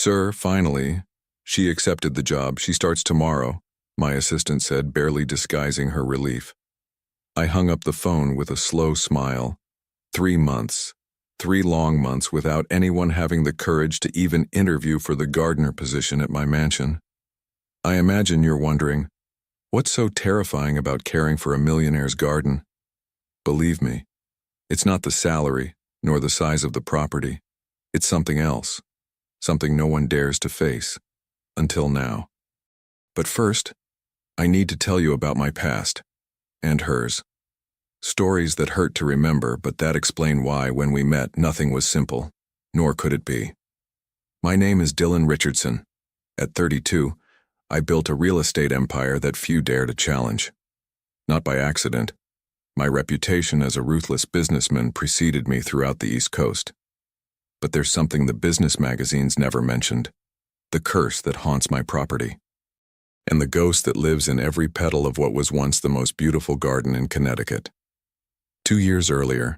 Sir, finally. She accepted the job. She starts tomorrow, my assistant said, barely disguising her relief. I hung up the phone with a slow smile. 3 months. 3 long months without anyone having the courage to even interview for the gardener position at my mansion. I imagine you're wondering, what's so terrifying about caring for a millionaire's garden? Believe me, it's not the salary, nor the size of the property. It's something else. Something no one dares to face. Until now. But first, I need to tell you about my past. And hers. Stories that hurt to remember, but that explain why, when we met, nothing was simple. Nor could it be. My name is Dylan Richardson. At 32, I built a real estate empire that few dare to challenge. Not by accident. My reputation as a ruthless businessman preceded me throughout the East Coast. But there's something the business magazines never mentioned. The curse that haunts my property. And the ghost that lives in every petal of what was once the most beautiful garden in Connecticut. 2 years earlier,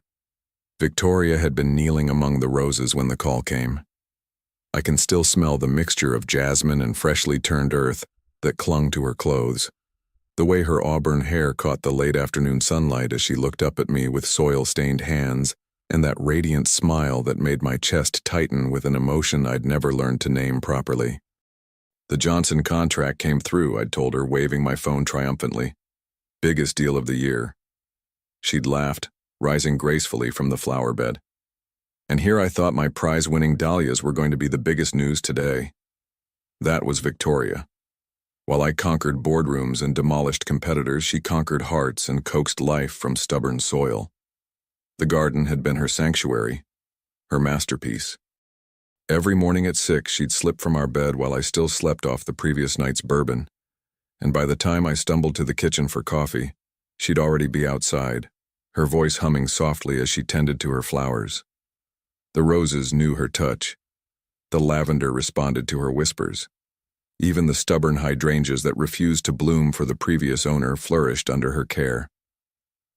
Victoria had been kneeling among the roses when the call came. I can still smell the mixture of jasmine and freshly turned earth that clung to her clothes. The way her auburn hair caught the late afternoon sunlight as she looked up at me with soil-stained hands, and that radiant smile that made my chest tighten with an emotion I'd never learned to name properly. The Johnson contract came through, I'd told her, waving my phone triumphantly. Biggest deal of the year. She'd laughed, rising gracefully from the flower bed. And here I thought my prize-winning dahlias were going to be the biggest news today. That was Victoria. While I conquered boardrooms and demolished competitors, she conquered hearts and coaxed life from stubborn soil. The garden had been her sanctuary, her masterpiece. Every morning at 6, she'd slip from our bed while I still slept off the previous night's bourbon, and by the time I stumbled to the kitchen for coffee, she'd already be outside, her voice humming softly as she tended to her flowers. The roses knew her touch. The lavender responded to her whispers. Even the stubborn hydrangeas that refused to bloom for the previous owner flourished under her care.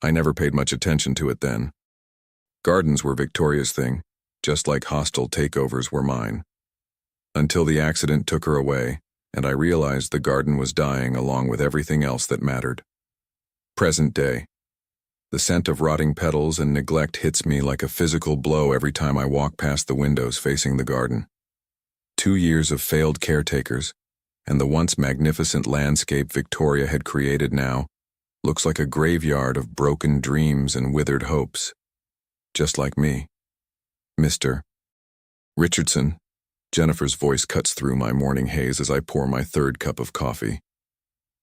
I never paid much attention to it then. Gardens were Victoria's thing, just like hostile takeovers were mine. Until the accident took her away, and I realized the garden was dying along with everything else that mattered. Present day. The scent of rotting petals and neglect hits me like a physical blow every time I walk past the windows facing the garden. 2 years of failed caretakers, and the once magnificent landscape Victoria had created now looks like a graveyard of broken dreams and withered hopes. Just like me. Mr. Richardson. Jennifer's voice cuts through my morning haze as I pour my 3rd cup of coffee.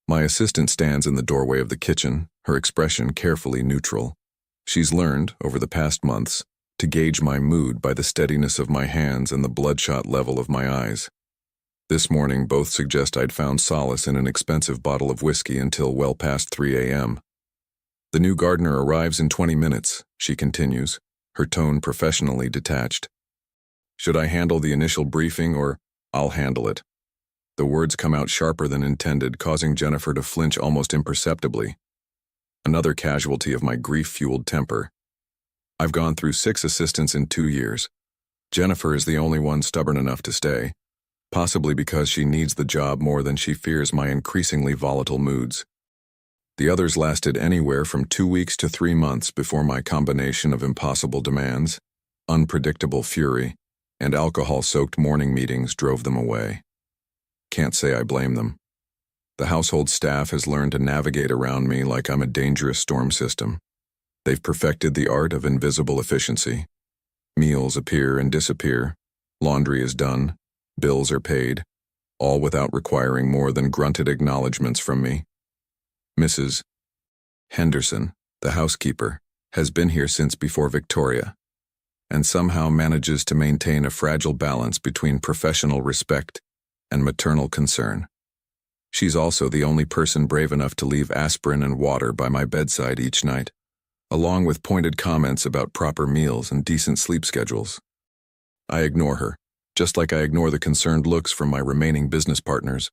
My assistant stands in the doorway of the kitchen, her expression carefully neutral. She's learned, over the past months, to gauge my mood by the steadiness of my hands and the bloodshot level of my eyes. This morning, both suggest I'd found solace in an expensive bottle of whiskey until well past 3 a.m. The new gardener arrives in 20 minutes, she continues, her tone professionally detached. Should I handle the initial briefing, or I'll handle it? The words come out sharper than intended, causing Jennifer to flinch almost imperceptibly. Another casualty of my grief-fueled temper. I've gone through 6 assistants in 2 years. Jennifer is the only one stubborn enough to stay, possibly because she needs the job more than she fears my increasingly volatile moods. The others lasted anywhere from 2 weeks to 3 months before my combination of impossible demands, unpredictable fury, and alcohol-soaked morning meetings drove them away. Can't say I blame them. The household staff has learned to navigate around me like I'm a dangerous storm system. They've perfected the art of invisible efficiency. Meals appear and disappear, laundry is done, bills are paid, all without requiring more than grunted acknowledgments from me. Mrs. Henderson, the housekeeper, has been here since before Victoria, and somehow manages to maintain a fragile balance between professional respect and maternal concern. She's also the only person brave enough to leave aspirin and water by my bedside each night, along with pointed comments about proper meals and decent sleep schedules. I ignore her, just like I ignore the concerned looks from my remaining business partners,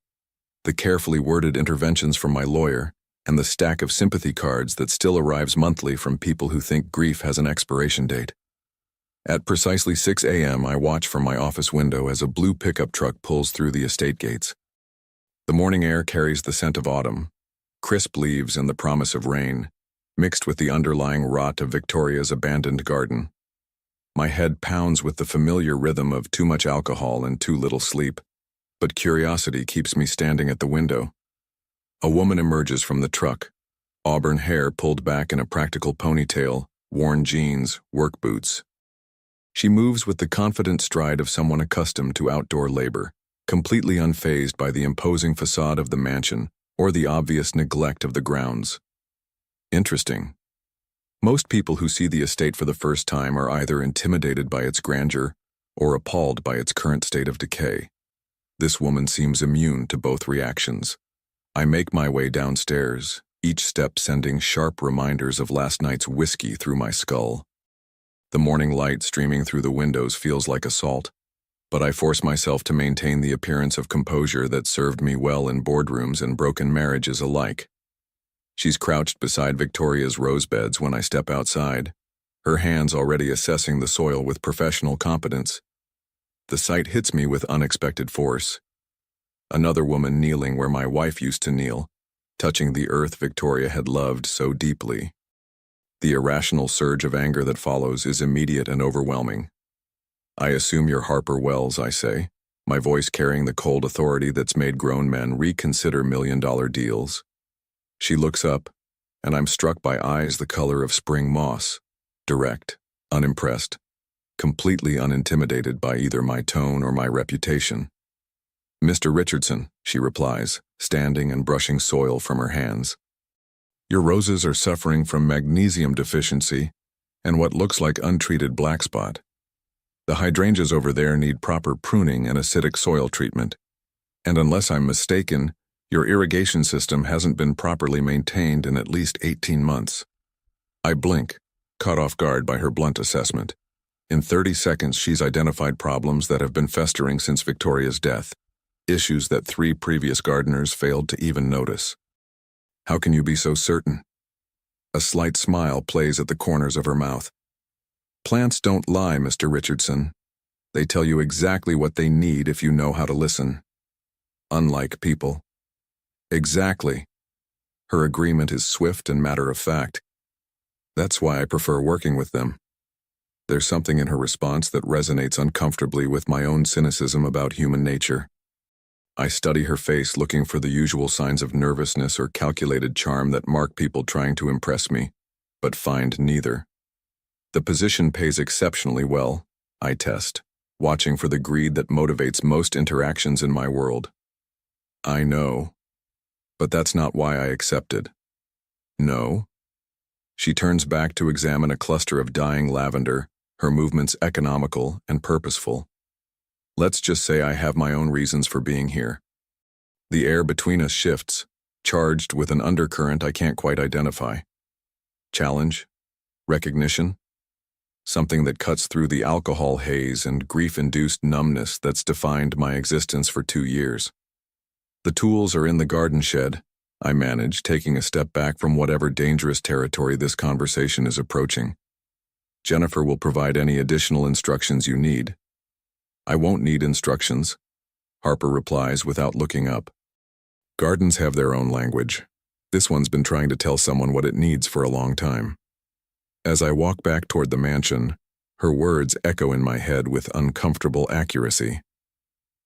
the carefully worded interventions from my lawyer, and the stack of sympathy cards that still arrives monthly from people who think grief has an expiration date. At precisely 6 a.m., I watch from my office window as a blue pickup truck pulls through the estate gates. The morning air carries the scent of autumn, crisp leaves and the promise of rain, mixed with the underlying rot of Victoria's abandoned garden. My head pounds with the familiar rhythm of too much alcohol and too little sleep, but curiosity keeps me standing at the window. A woman emerges from the truck, auburn hair pulled back in a practical ponytail, worn jeans, work boots. She moves with the confident stride of someone accustomed to outdoor labor, completely unfazed by the imposing facade of the mansion or the obvious neglect of the grounds. Interesting. Most people who see the estate for the first time are either intimidated by its grandeur or appalled by its current state of decay. This woman seems immune to both reactions. I make my way downstairs, each step sending sharp reminders of last night's whiskey through my skull. The morning light streaming through the windows feels like assault, but I force myself to maintain the appearance of composure that served me well in boardrooms and broken marriages alike. She's crouched beside Victoria's rose beds when I step outside, her hands already assessing the soil with professional competence. The sight hits me with unexpected force. Another woman kneeling where my wife used to kneel, touching the earth Victoria had loved so deeply. The irrational surge of anger that follows is immediate and overwhelming. "I assume you're Harper Wells," I say, my voice carrying the cold authority that's made grown men reconsider million-dollar deals. She looks up, and I'm struck by eyes the color of spring moss, direct, unimpressed, completely unintimidated by either my tone or my reputation. "Mr. Richardson," she replies, standing and brushing soil from her hands. "Your roses are suffering from magnesium deficiency and what looks like untreated black spot. The hydrangeas over there need proper pruning and acidic soil treatment. And unless I'm mistaken, your irrigation system hasn't been properly maintained in at least 18 months. I blink, caught off guard by her blunt assessment. In 30 seconds, she's identified problems that have been festering since Victoria's death, issues that 3 previous gardeners failed to even notice. "How can you be so certain?" A slight smile plays at the corners of her mouth. "Plants don't lie, Mr. Richardson. They tell you exactly what they need if you know how to listen. Unlike people." "Exactly." Her agreement is swift and matter-of-fact. "That's why I prefer working with them." There's something in her response that resonates uncomfortably with my own cynicism about human nature. I study her face, looking for the usual signs of nervousness or calculated charm that mark people trying to impress me, but find neither. The position pays exceptionally well, I test, watching for the greed that motivates most interactions in my world. I know, but that's not why I accepted. "No?" She turns back to examine a cluster of dying lavender, her movements economical and purposeful. "Let's just say I have my own reasons for being here." The air between us shifts, charged with an undercurrent I can't quite identify. Challenge? Recognition? Something that cuts through the alcohol haze and grief-induced numbness that's defined my existence for 2 years. "The tools are in the garden shed," I manage, taking a step back from whatever dangerous territory this conversation is approaching. "Jennifer will provide any additional instructions you need." "I won't need instructions," Harper replies without looking up. Gardens have their own language. This one's been trying to tell someone what it needs for a long time. As I walk back toward the mansion, her words echo in my head with uncomfortable accuracy.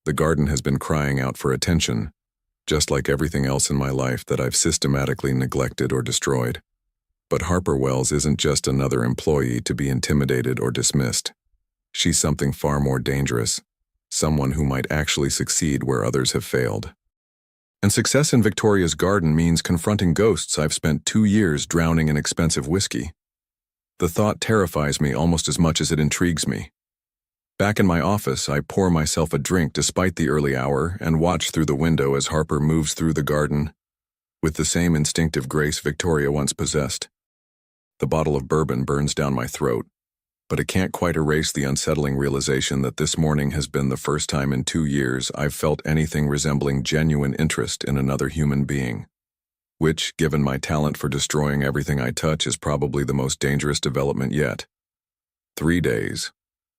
The garden has been crying out for attention, just like everything else in my life that I've systematically neglected or destroyed. But Harper Wells isn't just another employee to be intimidated or dismissed. She's something far more dangerous, someone who might actually succeed where others have failed. And success in Victoria's garden means confronting ghosts I've spent 2 years drowning in expensive whiskey. The thought terrifies me almost as much as it intrigues me. Back in my office, I pour myself a drink despite the early hour and watch through the window as Harper moves through the garden with the same instinctive grace Victoria once possessed. The bottle of bourbon burns down my throat, but it can't quite erase the unsettling realization that this morning has been the first time in 2 years I've felt anything resembling genuine interest in another human being, which, given my talent for destroying everything I touch, is probably the most dangerous development yet. 3 days,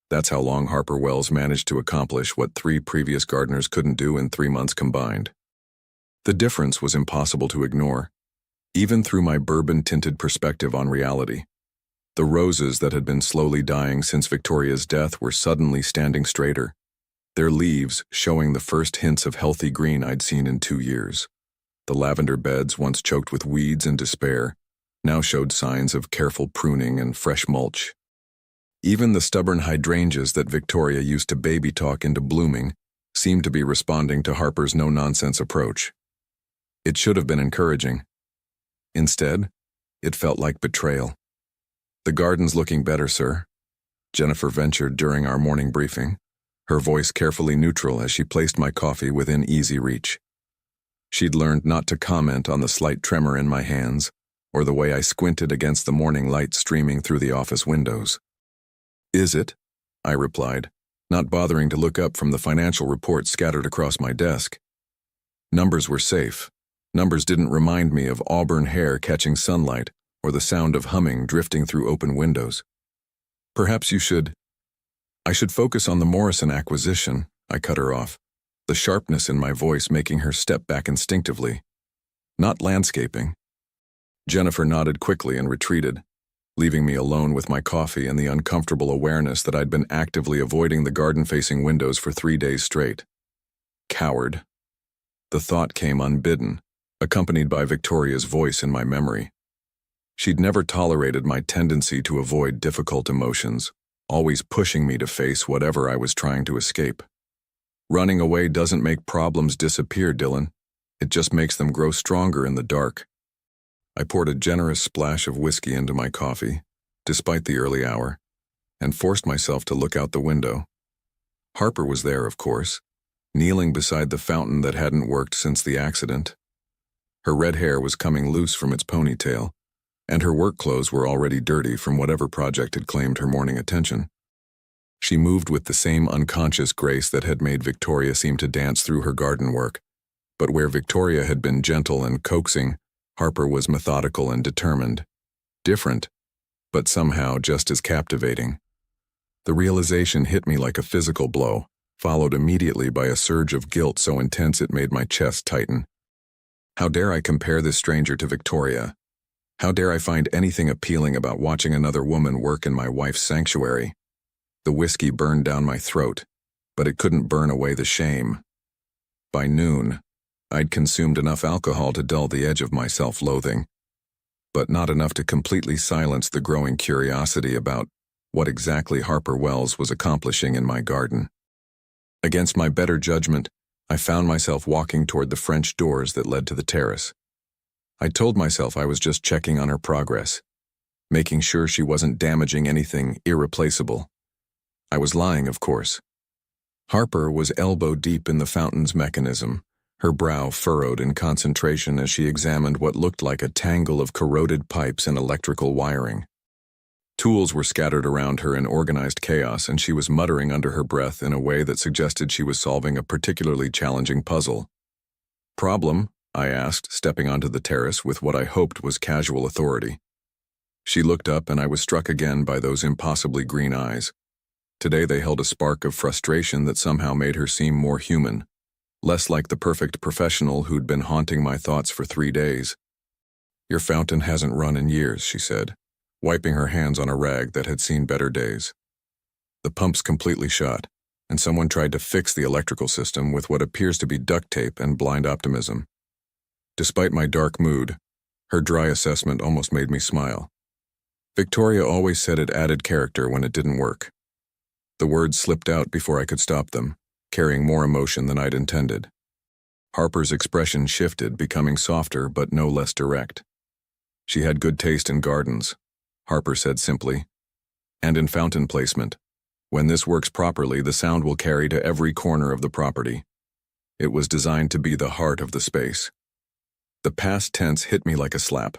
That's how long Harper Wells managed to accomplish what 3 previous gardeners couldn't do in 3 months combined. The difference was impossible to ignore, even through my bourbon-tinted perspective on reality. The roses that had been slowly dying since Victoria's death were suddenly standing straighter, their leaves showing the first hints of healthy green I'd seen in 2 years. The lavender beds, once choked with weeds and despair, now showed signs of careful pruning and fresh mulch. Even the stubborn hydrangeas that Victoria used to baby talk into blooming seemed to be responding to Harper's no-nonsense approach. It should have been encouraging. Instead, it felt like betrayal. "The garden's looking better, sir," Jennifer ventured during our morning briefing, her voice carefully neutral as she placed my coffee within easy reach. She'd learned not to comment on the slight tremor in my hands or the way I squinted against the morning light streaming through the office windows. "Is it?" I replied, not bothering to look up from the financial reports scattered across my desk. Numbers were safe. Numbers didn't remind me of auburn hair catching sunlight or the sound of humming drifting through open windows. "Perhaps I should focus on the Morrison acquisition," I cut her off, the sharpness in my voice making her step back instinctively. "Not landscaping." Jennifer nodded quickly and retreated, leaving me alone with my coffee and the uncomfortable awareness that I'd been actively avoiding the garden-facing windows for 3 days straight. Coward. The thought came unbidden, accompanied by Victoria's voice in my memory. She'd never tolerated my tendency to avoid difficult emotions, always pushing me to face whatever I was trying to escape. "Running away doesn't make problems disappear, Dylan. It just makes them grow stronger in the dark." I poured a generous splash of whiskey into my coffee, despite the early hour, and forced myself to look out the window. Harper was there, of course, kneeling beside the fountain that hadn't worked since the accident. Her red hair was coming loose from its ponytail, and her work clothes were already dirty from whatever project had claimed her morning attention. She moved with the same unconscious grace that had made Victoria seem to dance through her garden work, but where Victoria had been gentle and coaxing, Harper was methodical and determined. Different, but somehow just as captivating. The realization hit me like a physical blow, followed immediately by a surge of guilt so intense it made my chest tighten. How dare I compare this stranger to Victoria? How dare I find anything appealing about watching another woman work in my wife's sanctuary? The whiskey burned down my throat, but it couldn't burn away the shame. By noon, I'd consumed enough alcohol to dull the edge of my self-loathing, but not enough to completely silence the growing curiosity about what exactly Harper Wells was accomplishing in my garden. Against my better judgment, I found myself walking toward the French doors that led to the terrace. I told myself I was just checking on her progress, making sure she wasn't damaging anything irreplaceable. I was lying, of course. Harper was elbow-deep in the fountain's mechanism, her brow furrowed in concentration as she examined what looked like a tangle of corroded pipes and electrical wiring. Tools were scattered around her in organized chaos, and she was muttering under her breath in a way that suggested she was solving a particularly challenging puzzle. "Problem?" I asked, stepping onto the terrace with what I hoped was casual authority. She looked up, and I was struck again by those impossibly green eyes. Today they held a spark of frustration that somehow made her seem more human, less like the perfect professional who'd been haunting my thoughts for 3 days. "Your fountain hasn't run in years," she said, wiping her hands on a rag that had seen better days. "The pump's completely shot, and someone tried to fix the electrical system with what appears to be duct tape and blind optimism." Despite my dark mood, her dry assessment almost made me smile. Victoria always said it added character when it didn't work. The words slipped out before I could stop them, carrying more emotion than I'd intended. Harper's expression shifted, becoming softer but no less direct. She had good taste in gardens, Harper said simply, and in fountain placement. When this works properly, the sound will carry to every corner of the property. It was designed to be the heart of the space. The past tense hit me like a slap.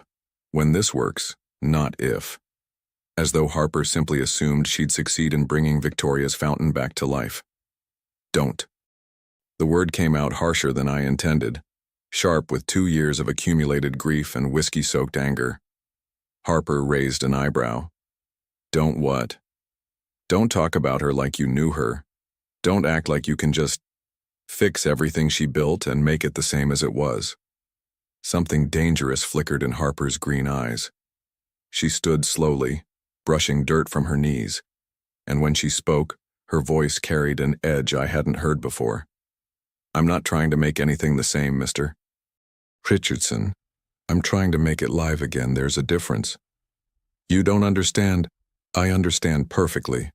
When this works, not if. As though Harper simply assumed she'd succeed in bringing Victoria's fountain back to life. "Don't." The word came out harsher than I intended, sharp with 2 years of accumulated grief and whiskey-soaked anger. Harper raised an eyebrow. "Don't what?" Don't talk about her like you knew her. Don't act like you can just fix everything she built and make it the same as it was. Something dangerous flickered in Harper's green eyes. She stood slowly, brushing dirt from her knees, and when she spoke, her voice carried an edge I hadn't heard before. I'm not trying to make anything the same, Mr. Richardson. I'm trying to make it live again. There's a difference. You don't understand. I understand perfectly.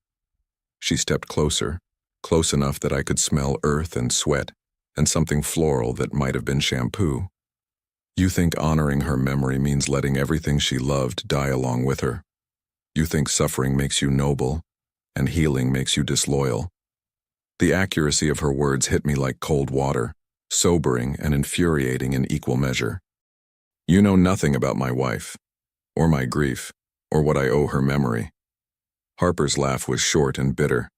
She stepped closer, close enough that I could smell earth and sweat, and something floral that might have been shampoo. You think honoring her memory means letting everything she loved die along with her. You think suffering makes you noble, and healing makes you disloyal. The accuracy of her words hit me like cold water, sobering and infuriating in equal measure. You know nothing about my wife, or my grief, or what I owe her memory. Harper's laugh was short and bitter.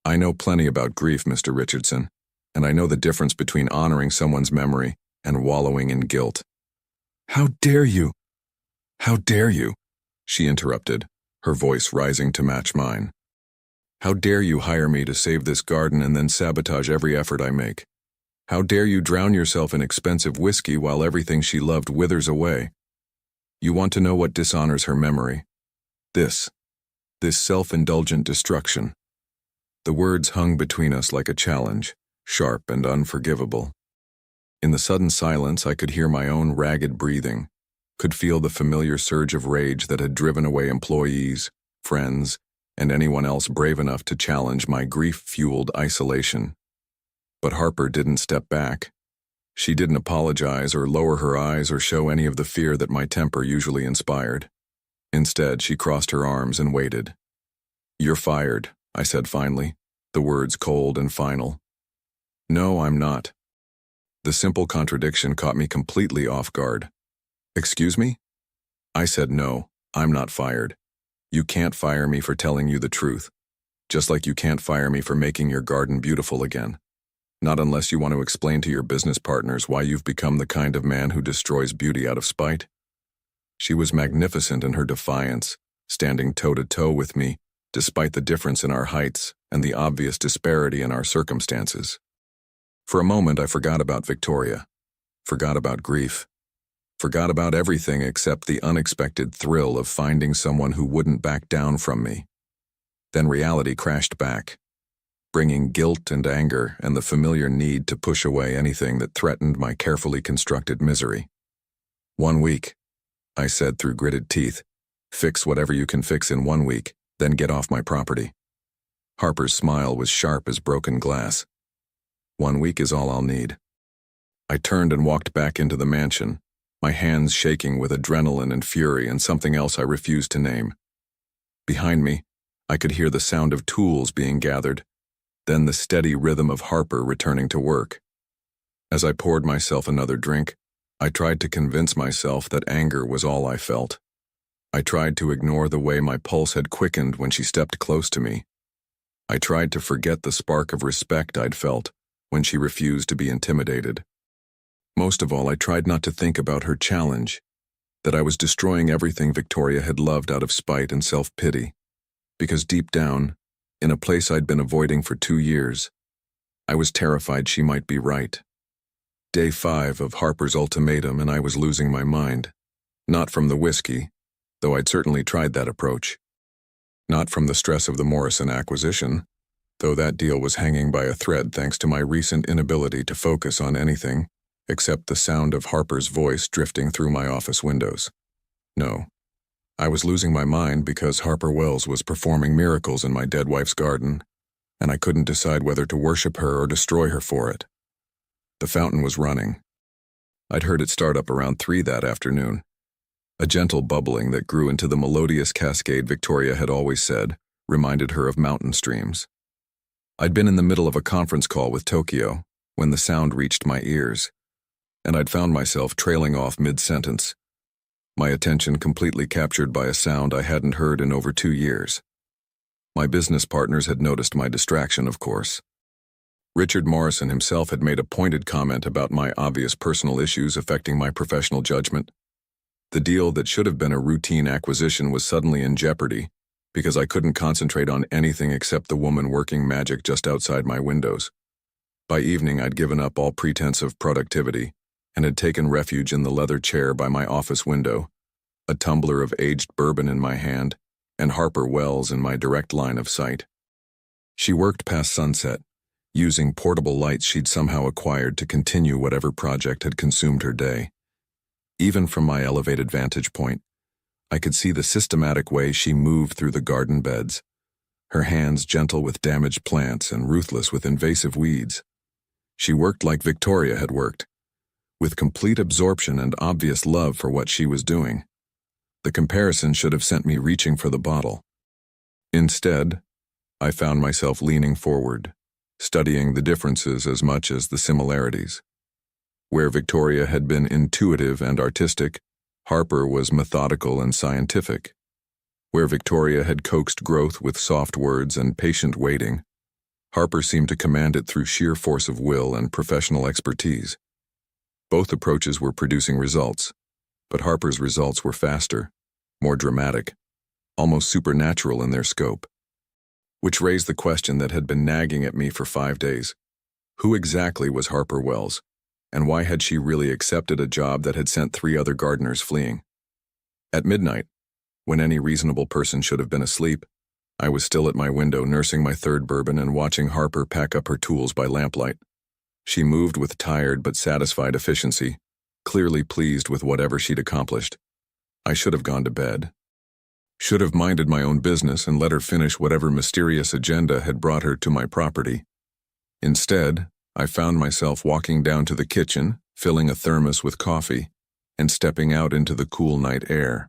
I know plenty about grief, Mr. Richardson, and I know the difference between honoring someone's memory and wallowing in guilt. How dare you? How dare you? She interrupted, her voice rising to match mine. How dare you hire me to save this garden and then sabotage every effort I make? How dare you drown yourself in expensive whiskey while everything she loved withers away? You want to know what dishonors her memory? This self-indulgent destruction. The words hung between us like a challenge, sharp and unforgivable. In the sudden silence, I could hear my own ragged breathing, could feel the familiar surge of rage that had driven away employees, friends, and anyone else brave enough to challenge my grief-fueled isolation. But Harper didn't step back. She didn't apologize or lower her eyes or show any of the fear that my temper usually inspired. Instead, she crossed her arms and waited. You're fired, I said finally, the words cold and final. No, I'm not. The simple contradiction caught me completely off guard. Excuse me? I said no, I'm not fired. You can't fire me for telling you the truth, just like you can't fire me for making your garden beautiful again. Not unless you want to explain to your business partners why you've become the kind of man who destroys beauty out of spite. She was magnificent in her defiance, standing toe-to-toe with me, despite the difference in our heights and the obvious disparity in our circumstances. For a moment, I forgot about Victoria, forgot about grief, forgot about everything except the unexpected thrill of finding someone who wouldn't back down from me. Then reality crashed back, bringing guilt and anger and the familiar need to push away anything that threatened my carefully constructed misery. 1 week, I said through gritted teeth. Fix whatever you can fix in 1 week, then get off my property. Harper's smile was sharp as broken glass. 1 week is all I'll need. I turned and walked back into the mansion, my hands shaking with adrenaline and fury and something else I refused to name. Behind me, I could hear the sound of tools being gathered, then the steady rhythm of Harper returning to work. As I poured myself another drink, I tried to convince myself that anger was all I felt. I tried to ignore the way my pulse had quickened when she stepped close to me. I tried to forget the spark of respect I'd felt when she refused to be intimidated. Most of all, I tried not to think about her challenge, that I was destroying everything Victoria had loved out of spite and self-pity, because deep down, in a place I'd been avoiding for 2 years, I was terrified she might be right. Day 5 of Harper's ultimatum and I was losing my mind. Not from the whiskey, though I'd certainly tried that approach. Not from the stress of the Morrison acquisition, though that deal was hanging by a thread thanks to my recent inability to focus on anything except the sound of Harper's voice drifting through my office windows. No, I was losing my mind because Harper Wells was performing miracles in my dead wife's garden, and I couldn't decide whether to worship her or destroy her for it. The fountain was running. I'd heard it start up around 3 that afternoon. A gentle bubbling that grew into the melodious cascade Victoria had always said reminded her of mountain streams. I'd been in the middle of a conference call with Tokyo when the sound reached my ears, and I'd found myself trailing off mid-sentence, my attention completely captured by a sound I hadn't heard in over 2 years. My business partners had noticed my distraction, of course. Richard Morrison himself had made a pointed comment about my obvious personal issues affecting my professional judgment. The deal that should have been a routine acquisition was suddenly in jeopardy, because I couldn't concentrate on anything except the woman working magic just outside my windows. By evening, I'd given up all pretense of productivity and had taken refuge in the leather chair by my office window, a tumbler of aged bourbon in my hand, and Harper Wells in my direct line of sight. She worked past sunset, using portable lights she'd somehow acquired to continue whatever project had consumed her day. Even from my elevated vantage point, I could see the systematic way she moved through the garden beds, her hands gentle with damaged plants and ruthless with invasive weeds. She worked like Victoria had worked, with complete absorption and obvious love for what she was doing. The comparison should have sent me reaching for the bottle. Instead, I found myself leaning forward, studying the differences as much as the similarities. Where Victoria had been intuitive and artistic, Harper was methodical and scientific. Where Victoria had coaxed growth with soft words and patient waiting, Harper seemed to command it through sheer force of will and professional expertise. Both approaches were producing results, but Harper's results were faster, more dramatic, almost supernatural in their scope. Which raised the question that had been nagging at me for 5 days. Who exactly was Harper Wells, and why had she really accepted a job that had sent 3 other gardeners fleeing? At midnight, when any reasonable person should have been asleep, I was still at my window nursing my 3rd bourbon and watching Harper pack up her tools by lamplight. She moved with tired but satisfied efficiency, clearly pleased with whatever she'd accomplished. I should have gone to bed. Should have minded my own business and let her finish whatever mysterious agenda had brought her to my property. Instead, I found myself walking down to the kitchen, filling a thermos with coffee, and stepping out into the cool night air.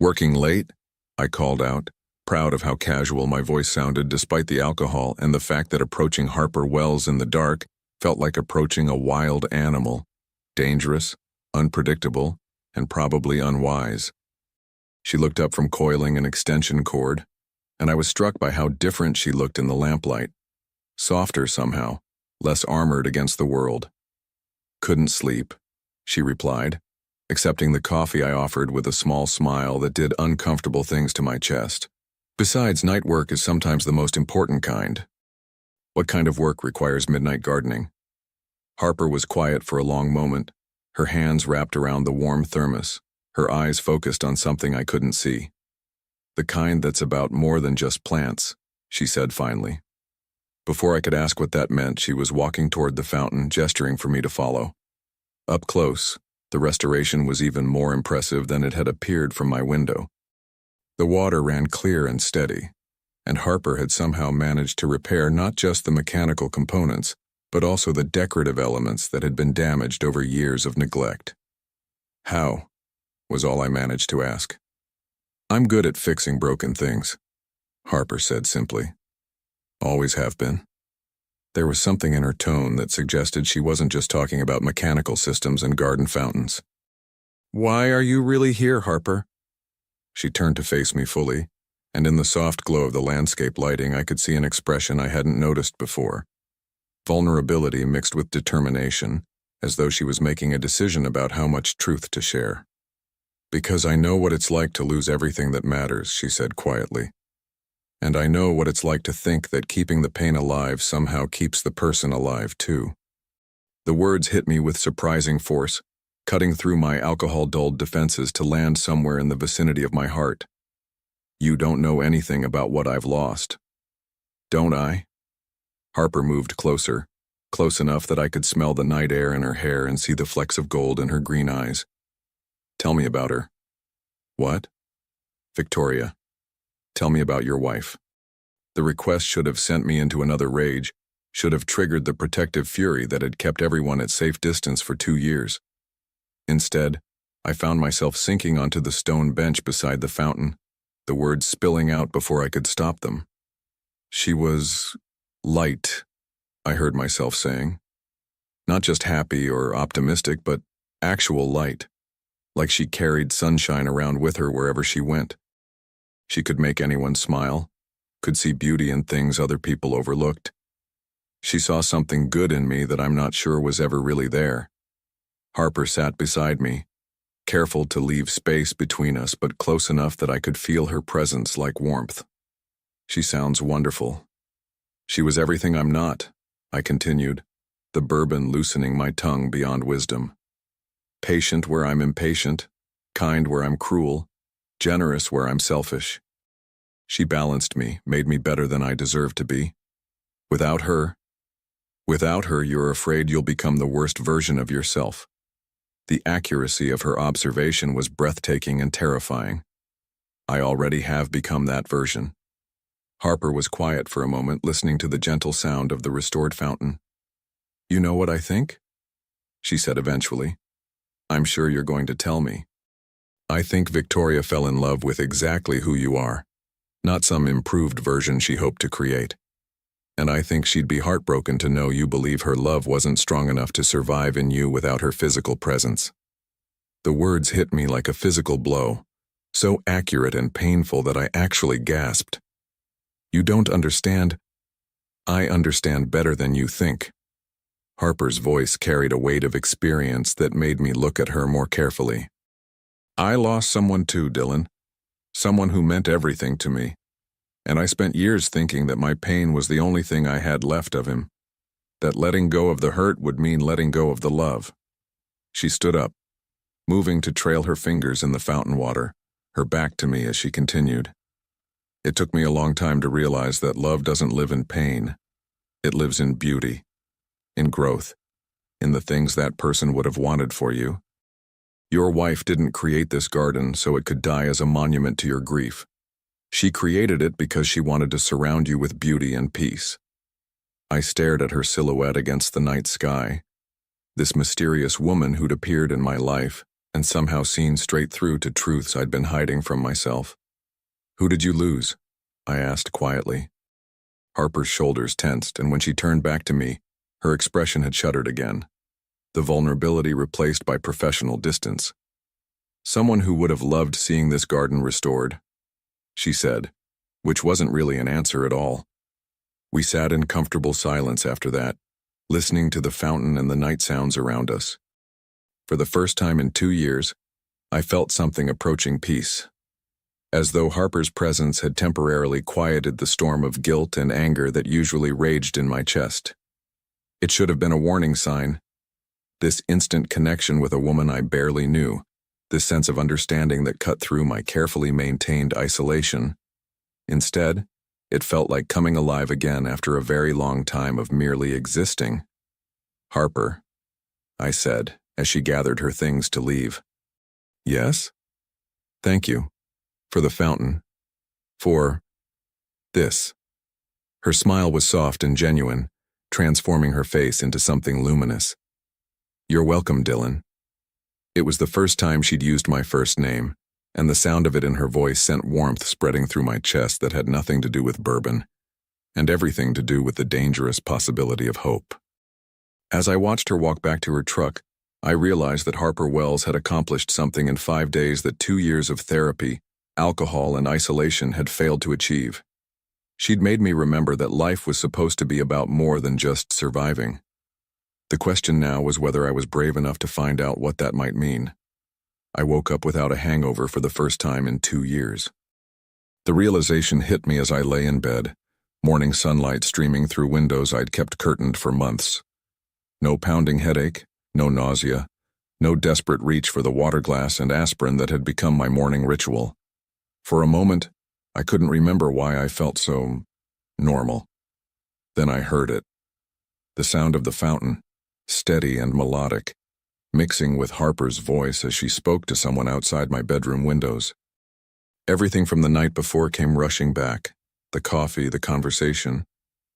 "Working late?" I called out, proud of how casual my voice sounded despite the alcohol and the fact that approaching Harper Wells in the dark felt like approaching a wild animal, dangerous, unpredictable, and probably unwise. She looked up from coiling an extension cord, and I was struck by how different she looked in the lamplight. Softer somehow, less armored against the world. "Couldn't sleep," she replied, accepting the coffee I offered with a small smile that did uncomfortable things to my chest. "Besides, night work is sometimes the most important kind." "What kind of work requires midnight gardening?" Harper was quiet for a long moment, her hands wrapped around the warm thermos, her eyes focused on something I couldn't see. "The kind that's about more than just plants," she said finally. Before I could ask what that meant, she was walking toward the fountain, gesturing for me to follow. Up close, the restoration was even more impressive than it had appeared from my window. The water ran clear and steady, and Harper had somehow managed to repair not just the mechanical components, but also the decorative elements that had been damaged over years of neglect. "How?" was all I managed to ask. "I'm good at fixing broken things," Harper said simply. "Always have been." There was something in her tone that suggested she wasn't just talking about mechanical systems and garden fountains. "Why are you really here, Harper?" She turned to face me fully, and in the soft glow of the landscape lighting I could see an expression I hadn't noticed before. Vulnerability mixed with determination, as though she was making a decision about how much truth to share. "Because I know what it's like to lose everything that matters," she said quietly. "And I know what it's like to think that keeping the pain alive somehow keeps the person alive too." The words hit me with surprising force, cutting through my alcohol-dulled defenses to land somewhere in the vicinity of my heart. "You don't know anything about what I've lost." "Don't I?" Harper moved closer, close enough that I could smell the night air in her hair and see the flecks of gold in her green eyes. "Tell me about her." "What?" "Victoria. Tell me about your wife." The request should have sent me into another rage, should have triggered the protective fury that had kept everyone at safe distance for 2 years. Instead, I found myself sinking onto the stone bench beside the fountain, the words spilling out before I could stop them. "She was light," I heard myself saying. Not just happy or optimistic, but actual light. Like she carried sunshine around with her wherever she went. She could make anyone smile, could see beauty in things other people overlooked. She saw something good in me that I'm not sure was ever really there. Harper sat beside me, careful to leave space between us but close enough that I could feel her presence like warmth. She sounds wonderful. She was everything I'm not, I continued, the bourbon loosening my tongue beyond wisdom. Patient where I'm impatient, kind where I'm cruel, generous where I'm selfish. She balanced me, made me better than I deserved to be. Without her, you're afraid you'll become the worst version of yourself. The accuracy of her observation was breathtaking and terrifying. I already have become that version. Harper was quiet for a moment, listening to the gentle sound of the restored fountain. You know what I think? She said eventually. I'm sure you're going to tell me. I think Victoria fell in love with exactly who you are, not some improved version she hoped to create. And I think she'd be heartbroken to know you believe her love wasn't strong enough to survive in you without her physical presence. The words hit me like a physical blow, so accurate and painful that I actually gasped. You don't understand. I understand better than you think. Harper's voice carried a weight of experience that made me look at her more carefully. I lost someone too, Dylan. Someone who meant everything to me. And I spent years thinking that my pain was the only thing I had left of him. That letting go of the hurt would mean letting go of the love. She stood up, moving to trail her fingers in the fountain water, her back to me as she continued. It took me a long time to realize that love doesn't live in pain. It lives in beauty, in growth, in the things that person would have wanted for you. Your wife didn't create this garden so it could die as a monument to your grief. She created it because she wanted to surround you with beauty and peace. I stared at her silhouette against the night sky, this mysterious woman who'd appeared in my life and somehow seen straight through to truths I'd been hiding from myself. Who did you lose? I asked quietly. Harper's shoulders tensed, and when she turned back to me, her expression had shuddered again, the vulnerability replaced by professional distance. Someone who would have loved seeing this garden restored, she said, which wasn't really an answer at all. We sat in comfortable silence after that, listening to the fountain and the night sounds around us. For the first time in 2 years, I felt something approaching peace, as though Harper's presence had temporarily quieted the storm of guilt and anger that usually raged in my chest. It should have been a warning sign. This instant connection with a woman I barely knew, this sense of understanding that cut through my carefully maintained isolation. Instead, it felt like coming alive again after a very long time of merely existing. Harper, I said, as she gathered her things to leave. Yes? Thank you. For the fountain. For this. Her smile was soft and genuine, transforming her face into something luminous. You're welcome, Dylan. It was the first time she'd used my first name, and the sound of it in her voice sent warmth spreading through my chest that had nothing to do with bourbon, and everything to do with the dangerous possibility of hope. As I watched her walk back to her truck, I realized that Harper Wells had accomplished something in 5 days that 2 years of therapy, alcohol, and isolation had failed to achieve. She'd made me remember that life was supposed to be about more than just surviving. The question now was whether I was brave enough to find out what that might mean. I woke up without a hangover for the first time in 2 years. The realization hit me as I lay in bed, morning sunlight streaming through windows I'd kept curtained for months. No pounding headache, no nausea, no desperate reach for the water glass and aspirin that had become my morning ritual. For a moment, I couldn't remember why I felt so normal. Then I heard it. The sound of the fountain, steady and melodic, mixing with Harper's voice as she spoke to someone outside my bedroom windows. Everything from the night before came rushing back. The coffee, the conversation,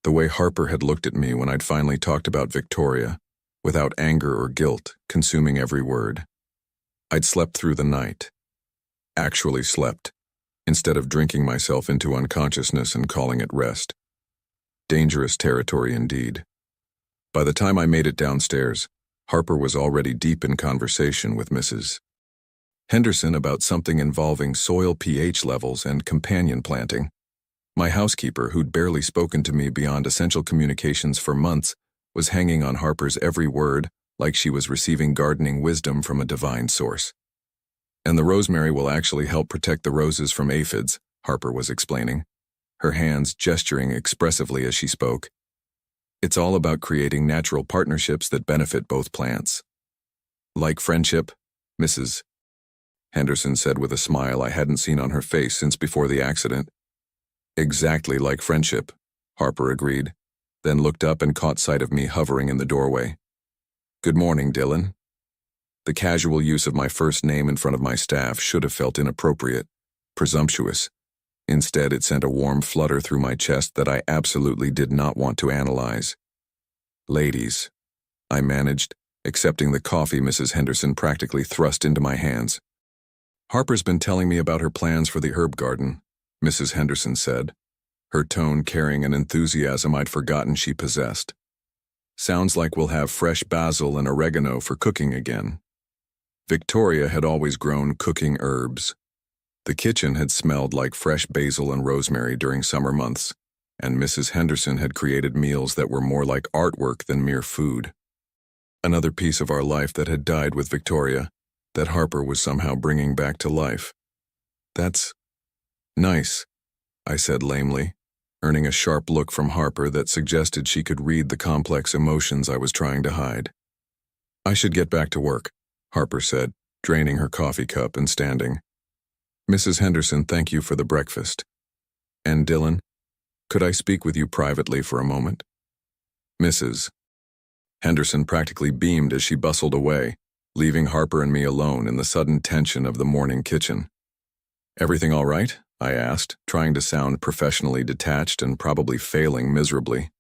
the way Harper had looked at me when I'd finally talked about Victoria, without anger or guilt, consuming every word. I'd slept through the night. Actually slept, instead of drinking myself into unconsciousness and calling it rest. Dangerous territory indeed. By the time I made it downstairs, Harper was already deep in conversation with Mrs. Henderson about something involving soil pH levels and companion planting. My housekeeper, who'd barely spoken to me beyond essential communications for months, was hanging on Harper's every word like she was receiving gardening wisdom from a divine source. And the rosemary will actually help protect the roses from aphids, Harper was explaining, her hands gesturing expressively as she spoke. It's all about creating natural partnerships that benefit both plants. Like friendship, Mrs. Henderson said with a smile I hadn't seen on her face since before the accident. Exactly like friendship, Harper agreed, then looked up and caught sight of me hovering in the doorway. Good morning, Dylan. The casual use of my first name in front of my staff should have felt inappropriate, presumptuous. Instead, it sent a warm flutter through my chest that I absolutely did not want to analyze. Ladies, I managed, accepting the coffee Mrs. Henderson practically thrust into my hands. Harper's been telling me about her plans for the herb garden, Mrs. Henderson said, her tone carrying an enthusiasm I'd forgotten she possessed. Sounds like we'll have fresh basil and oregano for cooking again. Victoria had always grown cooking herbs. The kitchen had smelled like fresh basil and rosemary during summer months, and Mrs. Henderson had created meals that were more like artwork than mere food. Another piece of our life that had died with Victoria, that Harper was somehow bringing back to life. That's nice, I said lamely, earning a sharp look from Harper that suggested she could read the complex emotions I was trying to hide. I should get back to work, Harper said, draining her coffee cup and standing. Mrs. Henderson, thank you for the breakfast. And Dylan, could I speak with you privately for a moment? Mrs. Henderson practically beamed as she bustled away, leaving Harper and me alone in the sudden tension of the morning kitchen. Everything all right? I asked, trying to sound professionally detached and probably failing miserably.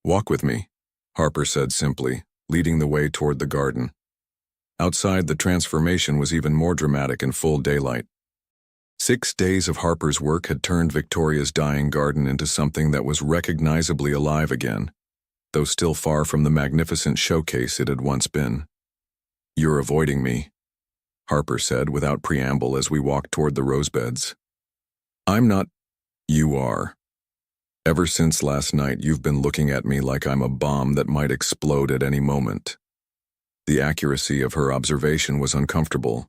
Walk with me, Harper said simply, leading the way toward the garden. Outside, the transformation was even more dramatic in full daylight. 6 days of Harper's work had turned Victoria's dying garden into something that was recognizably alive again, though still far from the magnificent showcase it had once been. You're avoiding me, Harper said without preamble as we walked toward the rosebeds. I'm not. You are. Ever since last night, you've been looking at me like I'm a bomb that might explode at any moment. The accuracy of her observation was uncomfortable.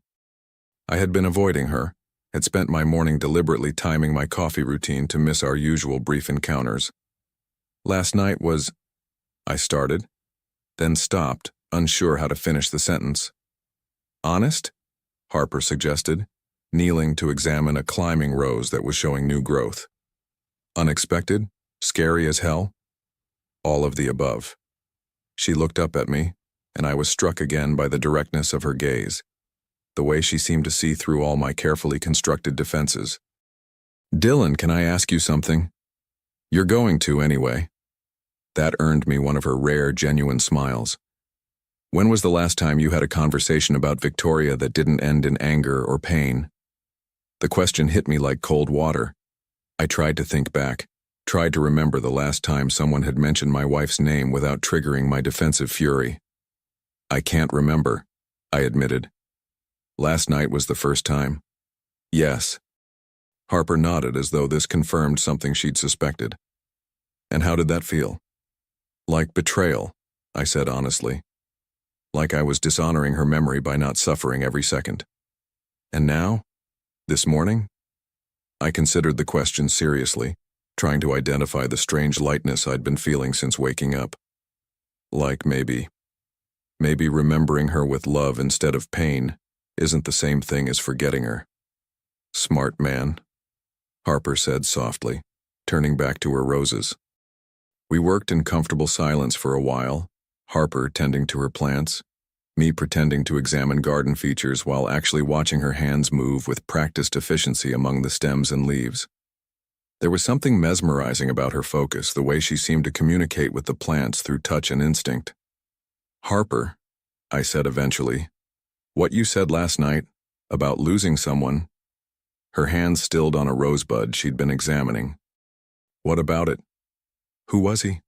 I had been avoiding her, had spent my morning deliberately timing my coffee routine to miss our usual brief encounters. Last night was, I started, then stopped, unsure how to finish the sentence. Honest? Harper suggested, kneeling to examine a climbing rose that was showing new growth. Unexpected? Scary as hell? All of the above. She looked up at me, and I was struck again by the directness of her gaze, the way she seemed to see through all my carefully constructed defenses. Dylan, can I ask you something? You're going to, anyway. That earned me one of her rare, genuine smiles. When was the last time you had a conversation about Victoria that didn't end in anger or pain? The question hit me like cold water. I tried to think back, tried to remember the last time someone had mentioned my wife's name without triggering my defensive fury. I can't remember, I admitted. Last night was the first time. Yes. Harper nodded as though this confirmed something she'd suspected. And how did that feel? Like betrayal, I said honestly. Like I was dishonoring her memory by not suffering every second. And now? This morning? I considered the question seriously, trying to identify the strange lightness I'd been feeling since waking up. Like maybe remembering her with love instead of pain isn't the same thing as forgetting her. Smart man, Harper said softly, turning back to her roses. We worked in comfortable silence for a while, Harper tending to her plants, me pretending to examine garden features while actually watching her hands move with practiced efficiency among the stems and leaves. There was something mesmerizing about her focus, the way she seemed to communicate with the plants through touch and instinct. Harper, I said eventually, what you said last night, about losing someone. Her hands stilled on a rosebud she'd been examining. What about it? Who was he?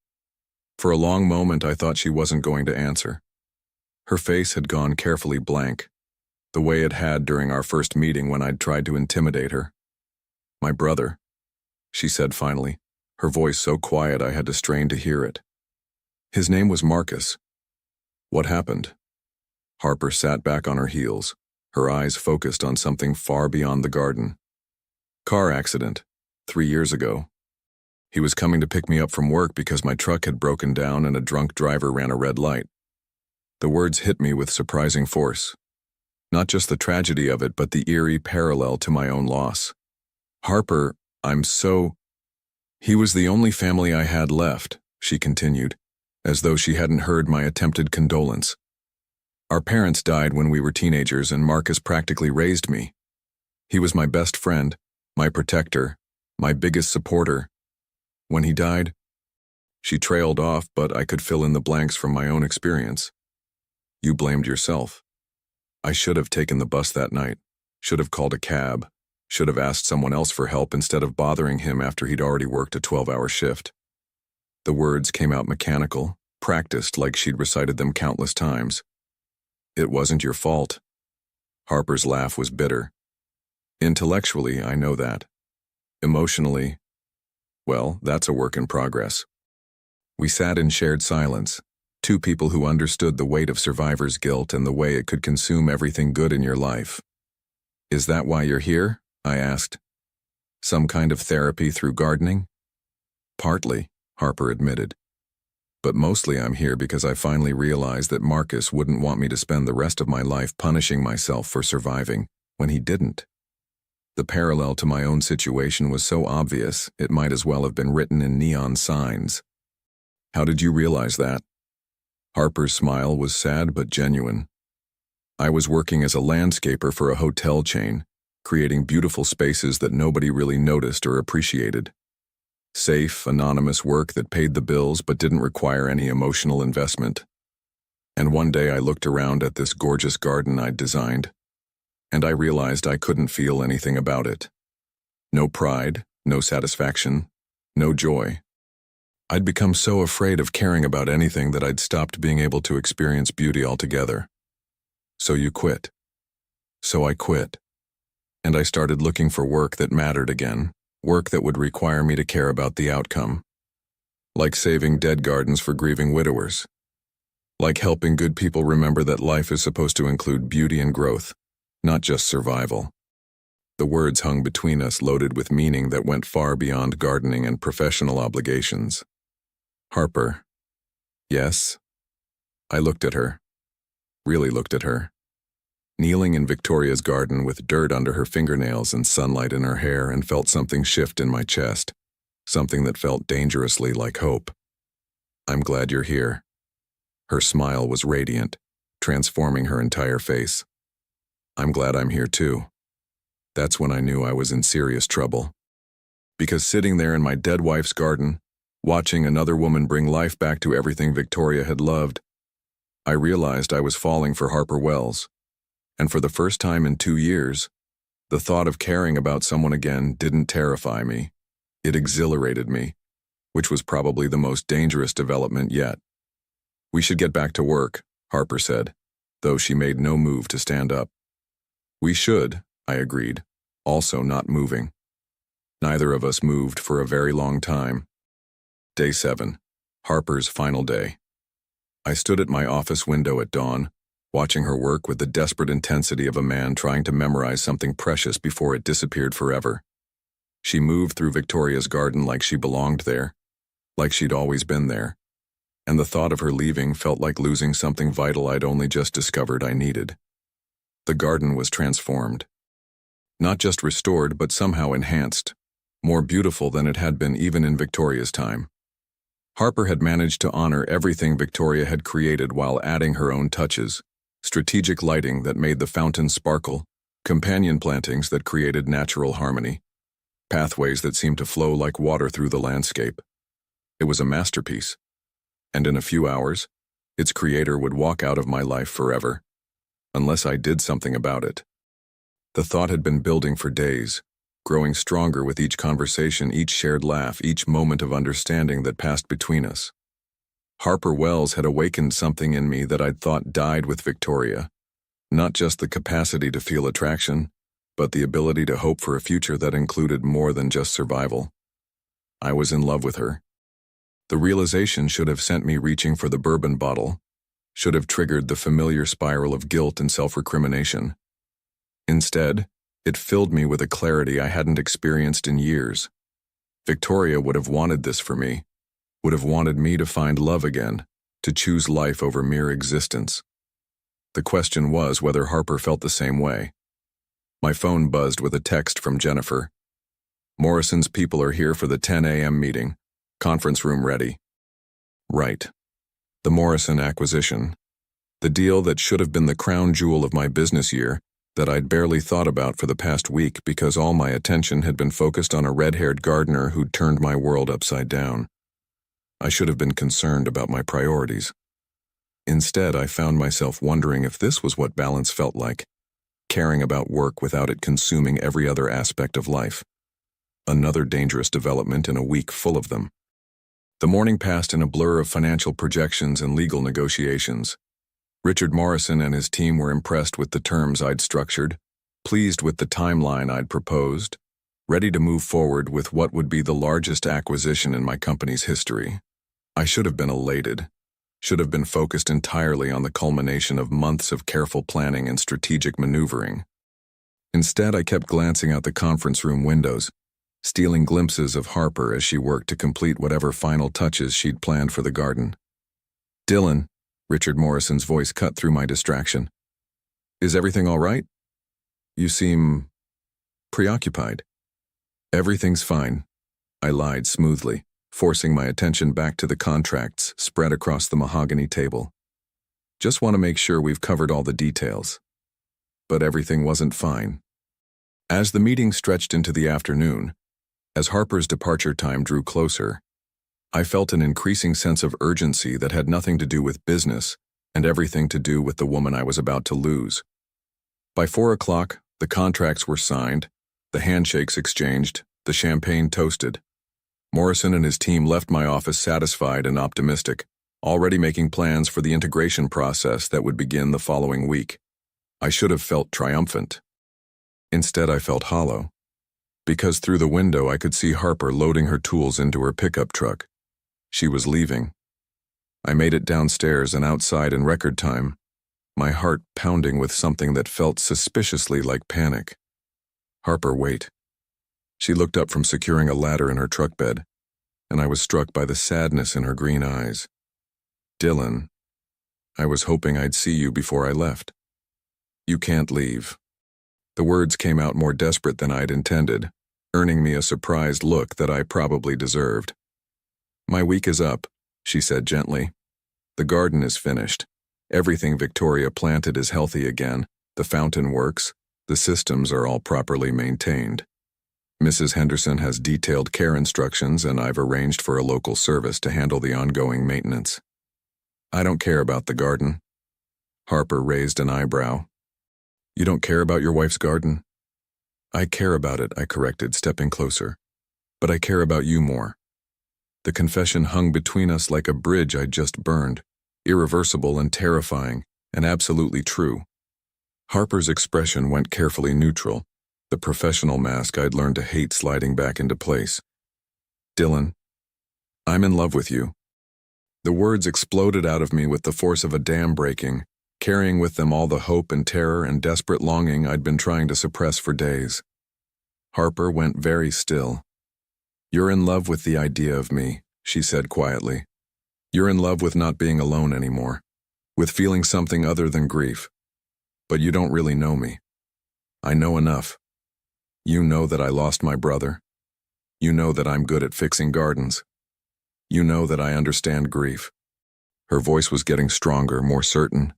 For a long moment I thought she wasn't going to answer. Her face had gone carefully blank, the way it had during our first meeting when I'd tried to intimidate her. My brother, she said finally, her voice so quiet I had to strain to hear it. His name was Marcus. What happened? Harper sat back on her heels, her eyes focused on something far beyond the garden. Car accident, 3 years ago. He was coming to pick me up from work because my truck had broken down and a drunk driver ran a red light. The words hit me with surprising force. Not just the tragedy of it, but the eerie parallel to my own loss. Harper, He was the only family I had left, she continued, as though she hadn't heard my attempted condolence. Our parents died when we were teenagers and Marcus practically raised me. He was my best friend, my protector, my biggest supporter. When he died, she trailed off, but I could fill in the blanks from my own experience. You blamed yourself. I should have taken the bus that night, should have called a cab, should have asked someone else for help instead of bothering him after he'd already worked a 12-hour shift. The words came out mechanical, practiced like she'd recited them countless times. It wasn't your fault. Harper's laugh was bitter. Intellectually, I know that. Emotionally, well, that's a work in progress. We sat in shared silence, two people who understood the weight of survivor's guilt and the way it could consume everything good in your life. Is that why you're here? I asked. Some kind of therapy through gardening? Partly, Harper admitted. But mostly I'm here because I finally realized that Marcus wouldn't want me to spend the rest of my life punishing myself for surviving when he didn't. The parallel to my own situation was so obvious, it might as well have been written in neon signs. How did you realize that? Harper's smile was sad but genuine. I was working as a landscaper for a hotel chain, creating beautiful spaces that nobody really noticed or appreciated. Safe, anonymous work that paid the bills but didn't require any emotional investment. And one day I looked around at this gorgeous garden I'd designed, and I realized I couldn't feel anything about it. No pride, no satisfaction, no joy. I'd become so afraid of caring about anything that I'd stopped being able to experience beauty altogether. So you quit. So I quit. And I started looking for work that mattered again, work that would require me to care about the outcome. Like saving dead gardens for grieving widowers. Like helping good people remember that life is supposed to include beauty and growth, not just survival. The words hung between us loaded with meaning that went far beyond gardening and professional obligations. Harper. Yes. I looked at her. Really looked at her. Kneeling in Victoria's garden with dirt under her fingernails and sunlight in her hair, and felt something shift in my chest, something that felt dangerously like hope. I'm glad you're here. Her smile was radiant, transforming her entire face. I'm glad I'm here too. That's when I knew I was in serious trouble. Because sitting there in my dead wife's garden, watching another woman bring life back to everything Victoria had loved, I realized I was falling for Harper Wells. And for the first time in 2 years, the thought of caring about someone again didn't terrify me. It exhilarated me, which was probably the most dangerous development yet. We should get back to work, Harper said, though she made no move to stand up. We should, I agreed, also not moving. Neither of us moved for a very long time. Day 7, Harper's final day. I stood at my office window at dawn, watching her work with the desperate intensity of a man trying to memorize something precious before it disappeared forever. She moved through Victoria's garden like she belonged there, like she'd always been there, and the thought of her leaving felt like losing something vital I'd only just discovered I needed. The garden was transformed. Not just restored, but somehow enhanced, more beautiful than it had been even in Victoria's time. Harper had managed to honor everything Victoria had created while adding her own touches. Strategic lighting that made the fountain sparkle, companion plantings that created natural harmony, pathways that seemed to flow like water through the landscape. It was a masterpiece, and in a few hours, its creator would walk out of my life forever, unless I did something about it. The thought had been building for days, growing stronger with each conversation, each shared laugh, each moment of understanding that passed between us. Harper Wells had awakened something in me that I'd thought died with Victoria. Not just the capacity to feel attraction, but the ability to hope for a future that included more than just survival. I was in love with her. The realization should have sent me reaching for the bourbon bottle, should have triggered the familiar spiral of guilt and self-recrimination. Instead, it filled me with a clarity I hadn't experienced in years. Victoria would have wanted this for me, would have wanted me to find love again, to choose life over mere existence. The question was whether Harper felt the same way. My phone buzzed with a text from Jennifer. Morrison's people are here for the 10 a.m. meeting. Conference room ready. Right. The Morrison acquisition. The deal that should have been the crown jewel of my business year, that I'd barely thought about for the past week because all my attention had been focused on a red-haired gardener who'd turned my world upside down. I should have been concerned about my priorities. Instead, I found myself wondering if this was what balance felt like, caring about work without it consuming every other aspect of life. Another dangerous development in a week full of them. The morning passed in a blur of financial projections and legal negotiations. Richard Morrison and his team were impressed with the terms I'd structured, pleased with the timeline I'd proposed, ready to move forward with what would be the largest acquisition in my company's history. I should have been elated, should have been focused entirely on the culmination of months of careful planning and strategic maneuvering. Instead, I kept glancing out the conference room windows, stealing glimpses of Harper as she worked to complete whatever final touches she'd planned for the garden. "Dylan," Richard Morrison's voice cut through my distraction. "Is everything all right? You seem preoccupied." "Everything's fine," I lied smoothly, forcing my attention back to the contracts spread across the mahogany table. "Just want to make sure we've covered all the details." But everything wasn't fine. As the meeting stretched into the afternoon, as Harper's departure time drew closer, I felt an increasing sense of urgency that had nothing to do with business and everything to do with the woman I was about to lose. By 4 o'clock, the contracts were signed, the handshakes exchanged, the champagne toasted. Morrison and his team left my office satisfied and optimistic, already making plans for the integration process that would begin the following week. I should have felt triumphant. Instead, I felt hollow, because through the window I could see Harper loading her tools into her pickup truck. She was leaving. I made it downstairs and outside in record time, my heart pounding with something that felt suspiciously like panic. "Harper, wait." She looked up from securing a ladder in her truck bed, and I was struck by the sadness in her green eyes. "Dylan, I was hoping I'd see you before I left. You can't leave." The words came out more desperate than I'd intended, earning me a surprised look that I probably deserved. "My week is up," she said gently. "The garden is finished. Everything Victoria planted is healthy again. The fountain works. The systems are all properly maintained. Mrs. Henderson has detailed care instructions, and I've arranged for a local service to handle the ongoing maintenance." "I don't care about the garden." Harper raised an eyebrow. "You don't care about your wife's garden?" "I care about it," I corrected, stepping closer. "But I care about you more." The confession hung between us like a bridge I'd just burned, irreversible and terrifying, and absolutely true. Harper's expression went carefully neutral, the professional mask I'd learned to hate sliding back into place. "Dylan, I'm in love with you." The words exploded out of me with the force of a dam breaking, carrying with them all the hope and terror and desperate longing I'd been trying to suppress for days. Harper went very still. "You're in love with the idea of me," she said quietly. "You're in love with not being alone anymore, with feeling something other than grief. But you don't really know me. I know enough. You know that I lost my brother. You know that I'm good at fixing gardens. You know that I understand grief." Her voice was getting stronger, more certain.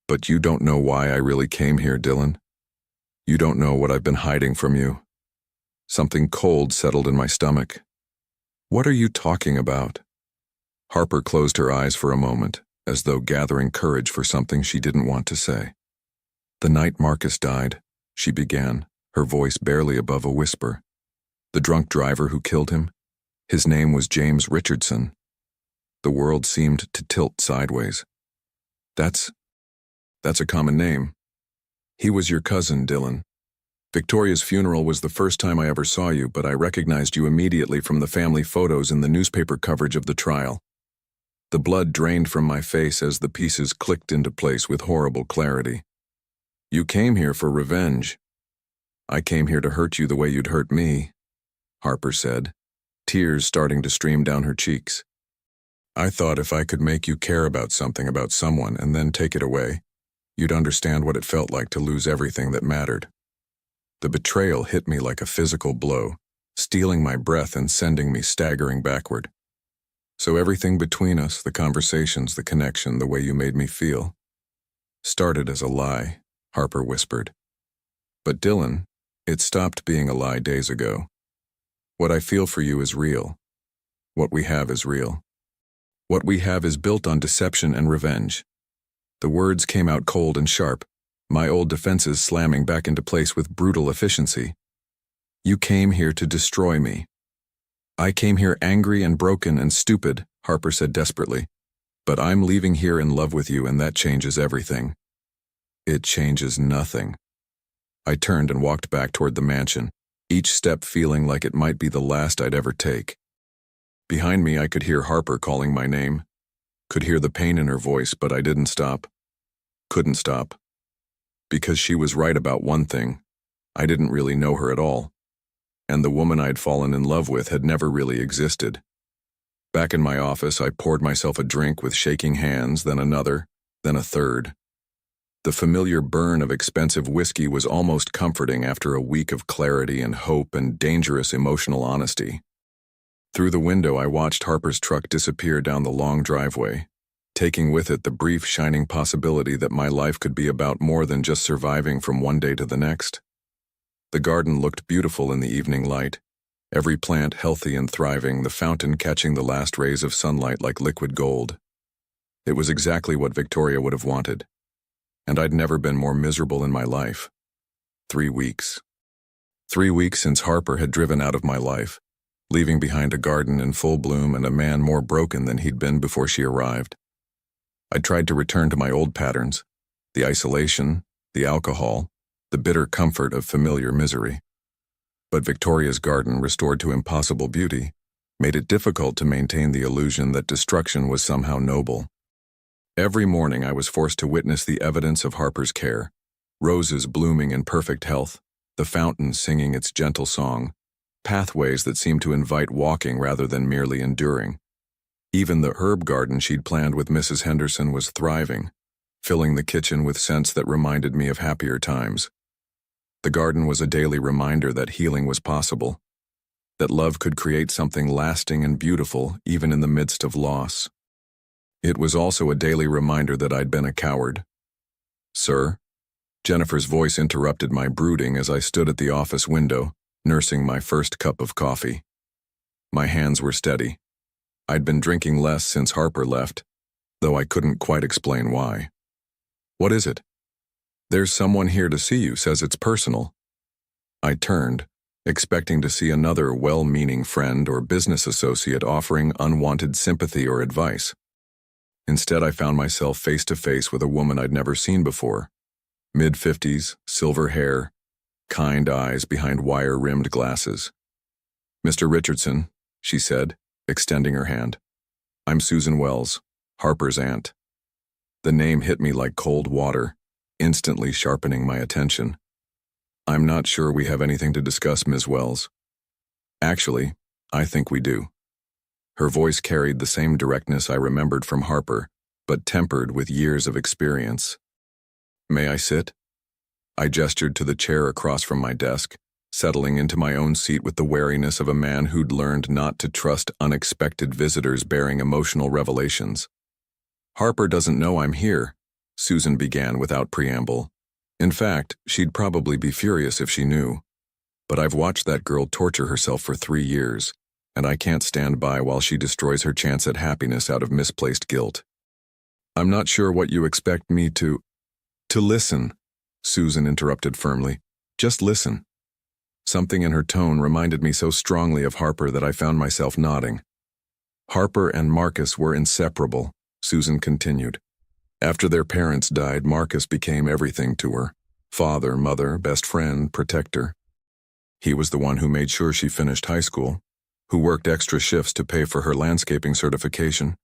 "But you don't know why I really came here, Dylan. You don't know what I've been hiding from you." Something cold settled in my stomach. "What are you talking about?" Harper closed her eyes for a moment, as though gathering courage for something she didn't want to say. "The night Marcus died," she began, her voice barely above a whisper. "The drunk driver who killed him? His name was James Richardson." The world seemed to tilt sideways. That's a common name. "He was your cousin, Dylan. Victoria's funeral was the first time I ever saw you, but I recognized you immediately from the family photos and the newspaper coverage of the trial." The blood drained from my face as the pieces clicked into place with horrible clarity. You came here for revenge. I came here to hurt you the way you'd hurt me, Harper said, tears starting to stream down her cheeks. I thought if I could make you care about something about someone and then take it away, you'd understand what it felt like to lose everything that mattered. The betrayal hit me like a physical blow, stealing my breath and sending me staggering backward. So everything between us, the conversations, the connection, the way you made me feel, started as a lie, Harper whispered. But Dylan, it stopped being a lie days ago. What I feel for you is real. What we have is real. What we have is built on deception and revenge. The words came out cold and sharp, my old defenses slamming back into place with brutal efficiency. You came here to destroy me. I came here angry and broken and stupid, Harper said desperately. But I'm leaving here in love with you, and that changes everything. It changes nothing. I turned and walked back toward the mansion, each step feeling like it might be the last I'd ever take. Behind me, I could hear Harper calling my name. Could hear the pain in her voice, but I didn't stop. Couldn't stop. Because she was right about one thing. I didn't really know her at all. And the woman I'd fallen in love with had never really existed. Back in my office, I poured myself a drink with shaking hands, then another, then a third. The familiar burn of expensive whiskey was almost comforting after a week of clarity and hope and dangerous emotional honesty. Through the window, I watched Harper's truck disappear down the long driveway, taking with it the brief, shining possibility that my life could be about more than just surviving from one day to the next. The garden looked beautiful in the evening light, every plant healthy and thriving, the fountain catching the last rays of sunlight like liquid gold. It was exactly what Victoria would have wanted. And I'd never been more miserable in my life. 3 weeks. 3 weeks since Harper had driven out of my life, leaving behind a garden in full bloom and a man more broken than he'd been before she arrived. I tried to return to my old patterns, the isolation, the alcohol, the bitter comfort of familiar misery. But Victoria's garden, restored to impossible beauty, made it difficult to maintain the illusion that destruction was somehow noble. Every morning I was forced to witness the evidence of Harper's care, roses blooming in perfect health, the fountain singing its gentle song, pathways that seemed to invite walking rather than merely enduring. Even the herb garden she'd planned with Mrs. Henderson was thriving, filling the kitchen with scents that reminded me of happier times. The garden was a daily reminder that healing was possible, that love could create something lasting and beautiful even in the midst of loss. It was also a daily reminder that I'd been a coward. Sir? Jennifer's voice interrupted my brooding as I stood at the office window, nursing my first cup of coffee. My hands were steady. I'd been drinking less since Harper left, though I couldn't quite explain why. What is it? There's someone here to see you, says it's personal. I turned, expecting to see another well-meaning friend or business associate offering unwanted sympathy or advice. Instead, I found myself face-to-face with a woman I'd never seen before. Mid-50s, silver hair, kind eyes behind wire-rimmed glasses. Mr. Richardson, she said, extending her hand. I'm Susan Wells, Harper's aunt. The name hit me like cold water, instantly sharpening my attention. I'm not sure we have anything to discuss, Ms. Wells. Actually, I think we do. Her voice carried the same directness I remembered from Harper, but tempered with years of experience. May I sit? I gestured to the chair across from my desk, settling into my own seat with the wariness of a man who'd learned not to trust unexpected visitors bearing emotional revelations. Harper doesn't know I'm here, Susan began without preamble. In fact, she'd probably be furious if she knew. But I've watched that girl torture herself for 3 years, and I can't stand by while she destroys her chance at happiness out of misplaced guilt. I'm not sure what you expect me to listen, Susan interrupted firmly. Just listen. Something in her tone reminded me so strongly of Harper that I found myself nodding. Harper and Marcus were inseparable, Susan continued. After their parents died, Marcus became everything to her. Father, mother, best friend, protector. He was the one who made sure she finished high school, who worked extra shifts to pay for her landscaping certification,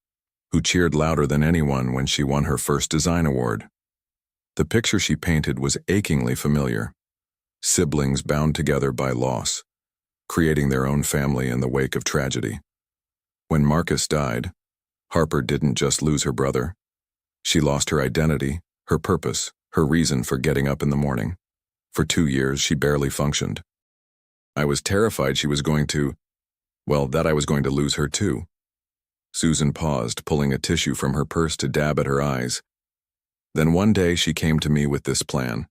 who cheered louder than anyone when she won her first design award. The picture she painted was achingly familiar. Siblings bound together by loss, creating their own family in the wake of tragedy. When Marcus died, Harper didn't just lose her brother. She lost her identity, her purpose, her reason for getting up in the morning. For 2 years, she barely functioned. I was terrified she was going to, that I was going to lose her too. Susan paused, pulling a tissue from her purse to dab at her eyes. Then one day she came to me with this plan.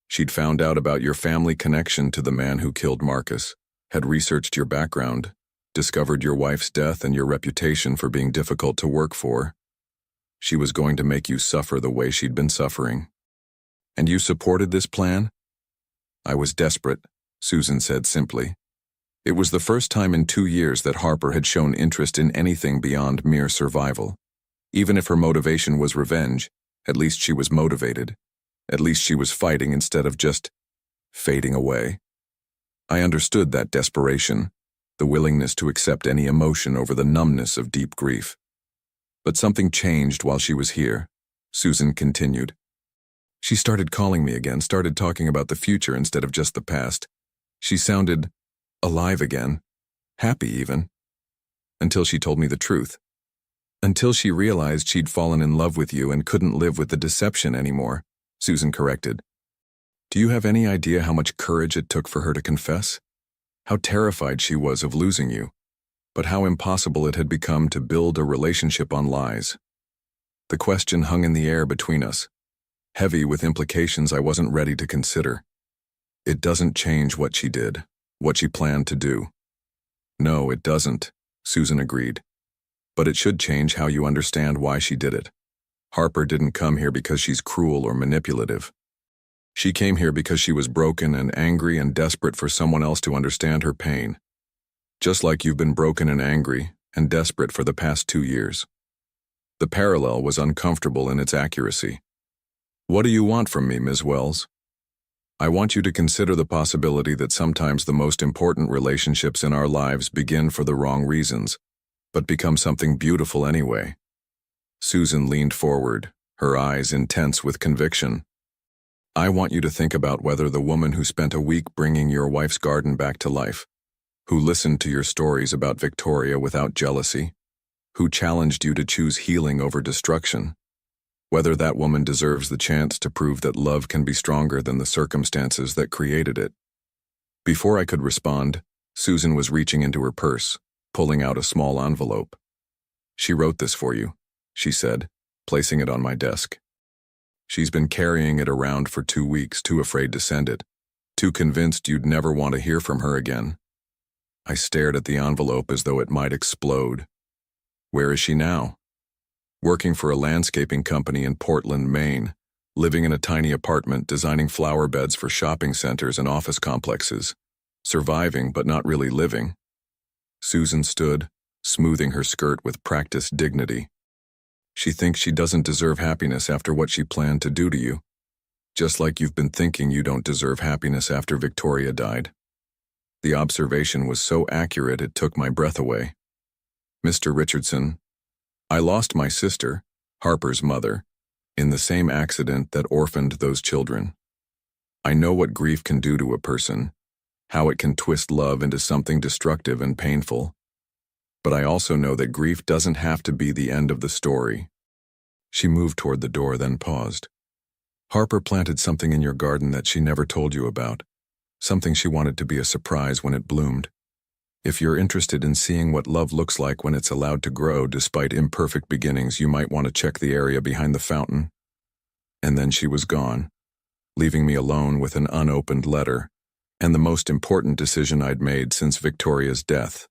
She'd found out about your family connection to the man who killed Marcus, had researched your background, discovered your wife's death and your reputation for being difficult to work for. She was going to make you suffer the way she'd been suffering. And you supported this plan? I was desperate, Susan said simply. It was the first time in 2 years that Harper had shown interest in anything beyond mere survival. Even if her motivation was revenge, at least she was motivated. At least she was fighting instead of just fading away. I understood that desperation, the willingness to accept any emotion over the numbness of deep grief. But something changed while she was here, Susan continued. She started calling me again, started talking about the future instead of just the past. She sounded alive again, happy even, until she told me the truth. Until she realized she'd fallen in love with you and couldn't live with the deception anymore, Susan corrected. Do you have any idea how much courage it took for her to confess? How terrified she was of losing you, but how impossible it had become to build a relationship on lies. The question hung in the air between us, heavy with implications I wasn't ready to consider. It doesn't change what she did, what she planned to do. No, it doesn't, Susan agreed. But it should change how you understand why she did it. Harper didn't come here because she's cruel or manipulative. She came here because she was broken and angry and desperate for someone else to understand her pain. Just like you've been broken and angry and desperate for the past 2 years. The parallel was uncomfortable in its accuracy. What do you want from me, Ms. Wells? I want you to consider the possibility that sometimes the most important relationships in our lives begin for the wrong reasons, but become something beautiful anyway. Susan leaned forward, her eyes intense with conviction. I want you to think about whether the woman who spent a week bringing your wife's garden back to life, who listened to your stories about Victoria without jealousy, who challenged you to choose healing over destruction, whether that woman deserves the chance to prove that love can be stronger than the circumstances that created it. Before I could respond, Susan was reaching into her purse, pulling out a small envelope. She wrote this for you, she said, placing it on my desk. She's been carrying it around for 2 weeks, too afraid to send it, too convinced you'd never want to hear from her again. I stared at the envelope as though it might explode. Where is she now? Working for a landscaping company in Portland, Maine, living in a tiny apartment designing flower beds for shopping centers and office complexes, surviving but not really living. Susan stood, smoothing her skirt with practiced dignity. She thinks she doesn't deserve happiness after what she planned to do to you, just like you've been thinking you don't deserve happiness after Victoria died. The observation was so accurate it took my breath away. Mr. Richardson, I lost my sister, Harper's mother, in the same accident that orphaned those children. I know what grief can do to a person, how it can twist love into something destructive and painful. But I also know that grief doesn't have to be the end of the story. She moved toward the door, then paused. Harper planted something in your garden that she never told you about, something she wanted to be a surprise when it bloomed. If you're interested in seeing what love looks like when it's allowed to grow despite imperfect beginnings, you might want to check the area behind the fountain. And then she was gone, leaving me alone with an unopened letter, and the most important decision I'd made since Victoria's death.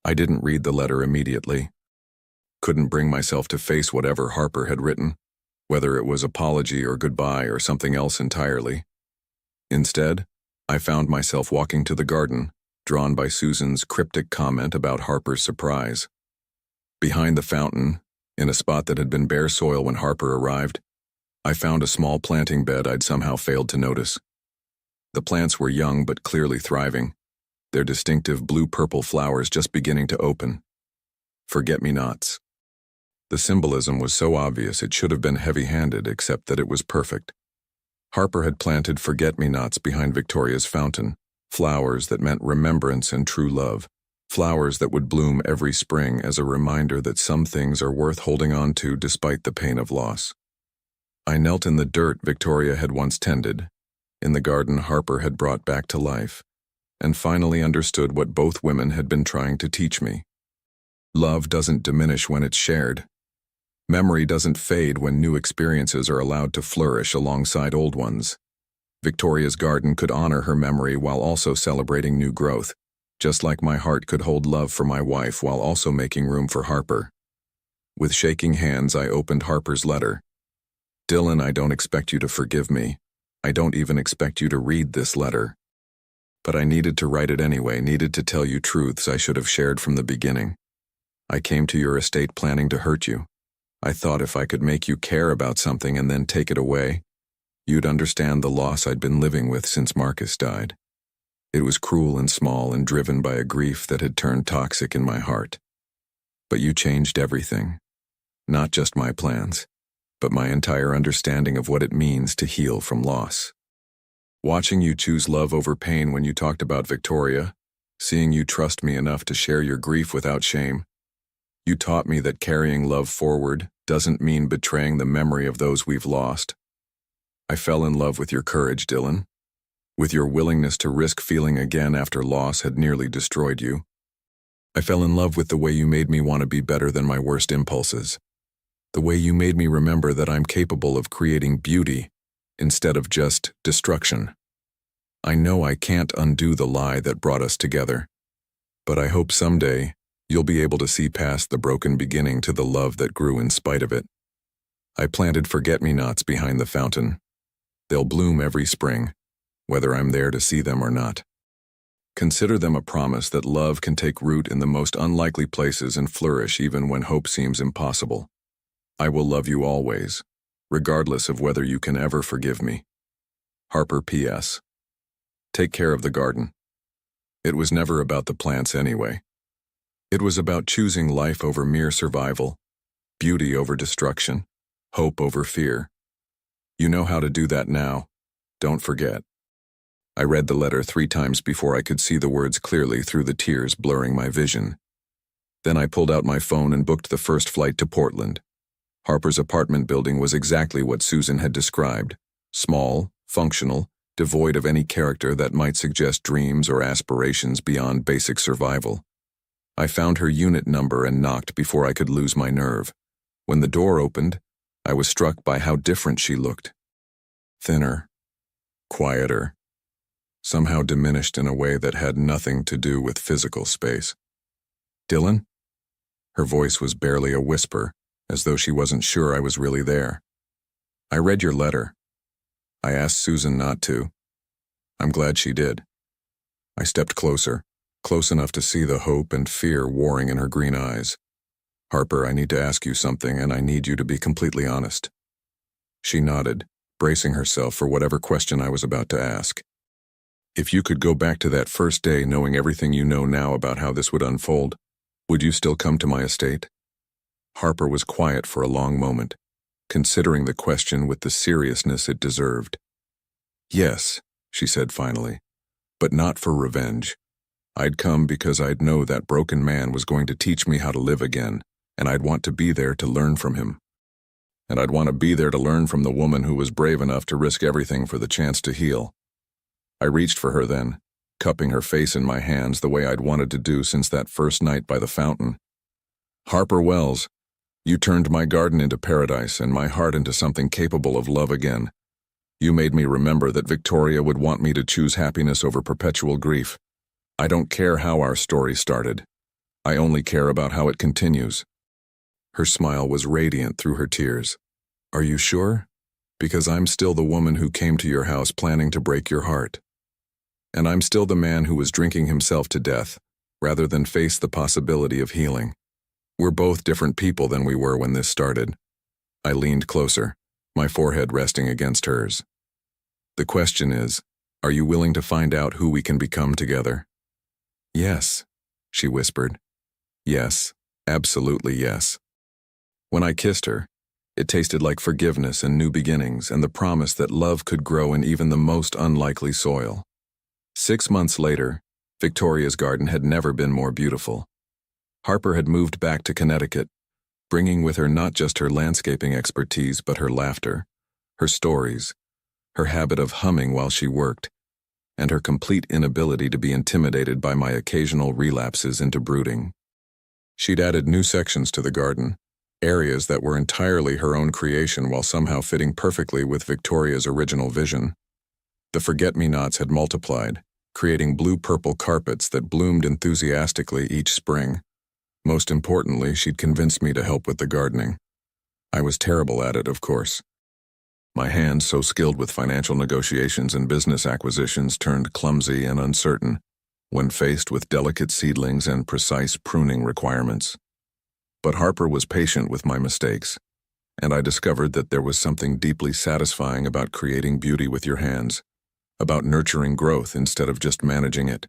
I didn't read the letter immediately. Couldn't bring myself to face whatever Harper had written, whether it was apology or goodbye or something else entirely. Instead, I found myself walking to the garden, drawn by Susan's cryptic comment about Harper's surprise. Behind the fountain, in a spot that had been bare soil when Harper arrived, I found a small planting bed I'd somehow failed to notice. The plants were young but clearly thriving, their distinctive blue-purple flowers just beginning to open. Forget-me-nots. The symbolism was so obvious it should have been heavy-handed, except that it was perfect. Harper had planted forget-me-nots behind Victoria's fountain, flowers that meant remembrance and true love, flowers that would bloom every spring as a reminder that some things are worth holding on to despite the pain of loss. I knelt in the dirt Victoria had once tended, in the garden Harper had brought back to life, and finally understood what both women had been trying to teach me. Love doesn't diminish when it's shared. Memory doesn't fade when new experiences are allowed to flourish alongside old ones. Victoria's garden could honor her memory while also celebrating new growth, just like my heart could hold love for my wife while also making room for Harper. With shaking hands, I opened Harper's letter. Dylan, I don't expect you to forgive me. I don't even expect you to read this letter. But I needed to write it anyway, needed to tell you truths I should have shared from the beginning. I came to your estate planning to hurt you. I thought if I could make you care about something and then take it away, you'd understand the loss I'd been living with since Marcus died. It was cruel and small and driven by a grief that had turned toxic in my heart. But you changed everything. Not just my plans, but my entire understanding of what it means to heal from loss. Watching you choose love over pain when you talked about Victoria, seeing you trust me enough to share your grief without shame, you taught me that carrying love forward doesn't mean betraying the memory of those we've lost. I fell in love with your courage, Dylan, with your willingness to risk feeling again after loss had nearly destroyed you. I fell in love with the way you made me want to be better than my worst impulses, the way you made me remember that I'm capable of creating beauty instead of just destruction. I know I can't undo the lie that brought us together, but I hope someday you'll be able to see past the broken beginning to the love that grew in spite of it. I planted forget-me-nots behind the fountain. They'll bloom every spring, whether I'm there to see them or not. Consider them a promise that love can take root in the most unlikely places and flourish even when hope seems impossible. I will love you always, regardless of whether you can ever forgive me. Harper P.S. Take care of the garden. It was never about the plants anyway. It was about choosing life over mere survival, beauty over destruction, hope over fear. You know how to do that now. Don't forget. I read the letter 3 times before I could see the words clearly through the tears blurring my vision. Then I pulled out my phone and booked the first flight to Portland. Harper's apartment building was exactly what Susan had described. Small, functional, devoid of any character that might suggest dreams or aspirations beyond basic survival. I found her unit number and knocked before I could lose my nerve. When the door opened, I was struck by how different she looked. Thinner, quieter, somehow diminished in a way that had nothing to do with physical space. Dylan? Her voice was barely a whisper, as though she wasn't sure I was really there. I read your letter. I asked Susan not to. I'm glad she did. I stepped closer, close enough to see the hope and fear warring in her green eyes. Harper, I need to ask you something, and I need you to be completely honest. She nodded, bracing herself for whatever question I was about to ask. If you could go back to that first day knowing everything you know now about how this would unfold, would you still come to my estate? Harper was quiet for a long moment, considering the question with the seriousness it deserved. Yes, she said finally, but not for revenge. I'd come because I'd know that broken man was going to teach me how to live again, and I'd want to be there to learn from him. And I'd want to be there to learn from the woman who was brave enough to risk everything for the chance to heal. I reached for her then, cupping her face in my hands the way I'd wanted to do since that first night by the fountain. Harper Wells, you turned my garden into paradise and my heart into something capable of love again. You made me remember that Victoria would want me to choose happiness over perpetual grief. I don't care how our story started. I only care about how it continues. Her smile was radiant through her tears. Are you sure? Because I'm still the woman who came to your house planning to break your heart. And I'm still the man who was drinking himself to death, rather than face the possibility of healing. We're both different people than we were when this started. I leaned closer, my forehead resting against hers. The question is, are you willing to find out who we can become together? Yes, she whispered. Yes, absolutely yes. When I kissed her, It tasted like forgiveness and new beginnings and the promise that love could grow in even the most unlikely soil. 6 months later, Victoria's garden had never been more beautiful. Harper had moved back to Connecticut, bringing with her not just her landscaping expertise but her laughter, her stories, her habit of humming while she worked, and her complete inability to be intimidated by my occasional relapses into brooding. She'd added new sections to the garden, areas that were entirely her own creation while somehow fitting perfectly with Victoria's original vision. The forget-me-nots had multiplied, creating blue-purple carpets that bloomed enthusiastically each spring. Most importantly, she'd convinced me to help with the gardening. I was terrible at it, of course. My hands, so skilled with financial negotiations and business acquisitions, turned clumsy and uncertain when faced with delicate seedlings and precise pruning requirements. But Harper was patient with my mistakes, and I discovered that there was something deeply satisfying about creating beauty with your hands, about nurturing growth instead of just managing it.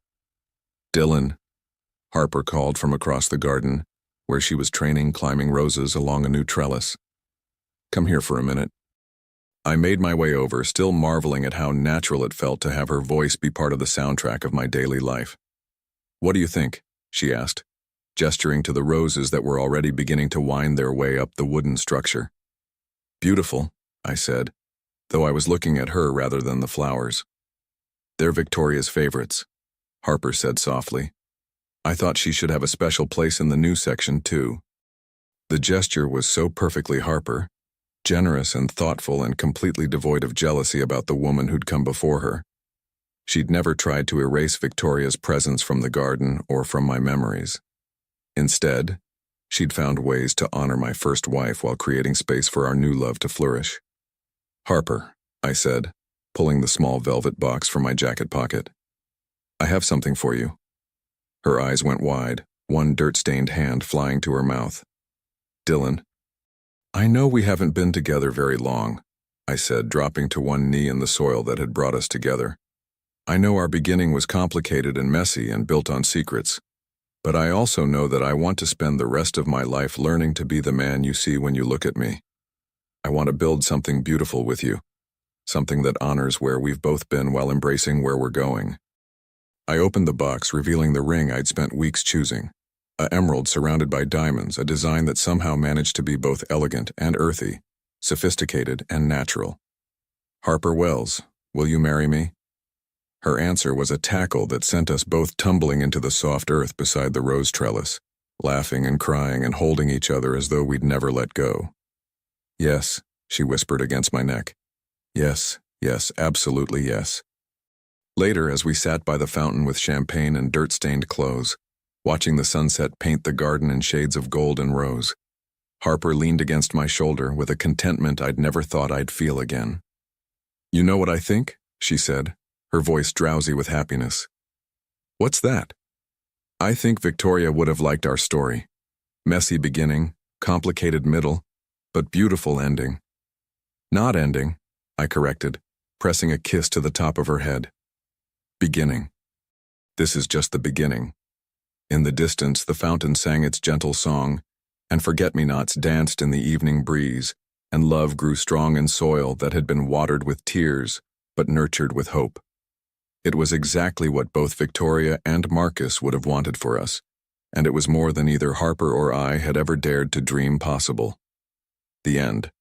"Dylan," Harper called from across the garden, where she was training climbing roses along a new trellis. "Come here for a minute." I made my way over, still marveling at how natural it felt to have her voice be part of the soundtrack of my daily life. "What do you think?" she asked, gesturing to the roses that were already beginning to wind their way up the wooden structure. "Beautiful," I said, though I was looking at her rather than the flowers. "They're Victoria's favorites," Harper said softly. "I thought she should have a special place in the new section, too." The gesture was so perfectly Harper, generous and thoughtful and completely devoid of jealousy about the woman who'd come before her. She'd never tried to erase Victoria's presence from the garden or from my memories. Instead, she'd found ways to honor my first wife while creating space for our new love to flourish. "Harper," I said, pulling the small velvet box from my jacket pocket. "I have something for you." Her eyes went wide, one dirt-stained hand flying to her mouth. "Dylan, I know we haven't been together very long," I said, dropping to one knee in the soil that had brought us together. "I know our beginning was complicated and messy and built on secrets, but I also know that I want to spend the rest of my life learning to be the man you see when you look at me. I want to build something beautiful with you, something that honors where we've both been while embracing where we're going." I opened the box, revealing the ring I'd spent weeks choosing. An emerald surrounded by diamonds, a design that somehow managed to be both elegant and earthy, sophisticated and natural. "Harper Wells, will you marry me?" Her answer was a tackle that sent us both tumbling into the soft earth beside the rose trellis, laughing and crying and holding each other as though we'd never let go. "Yes," she whispered against my neck. "Yes, yes, absolutely yes." Later, as we sat by the fountain with champagne and dirt-stained clothes, watching the sunset paint the garden in shades of gold and rose, Harper leaned against my shoulder with a contentment I'd never thought I'd feel again. "You know what I think?" she said, her voice drowsy with happiness. "What's that?" "I think Victoria would have liked our story. Messy beginning, complicated middle, but beautiful ending." "Not ending," I corrected, pressing a kiss to the top of her head. "Beginning. This is just the beginning." In the distance, the fountain sang its gentle song, and forget-me-nots danced in the evening breeze, and love grew strong in soil that had been watered with tears, but nurtured with hope. It was exactly what both Victoria and Marcus would have wanted for us, and it was more than either Harper or I had ever dared to dream possible. The end.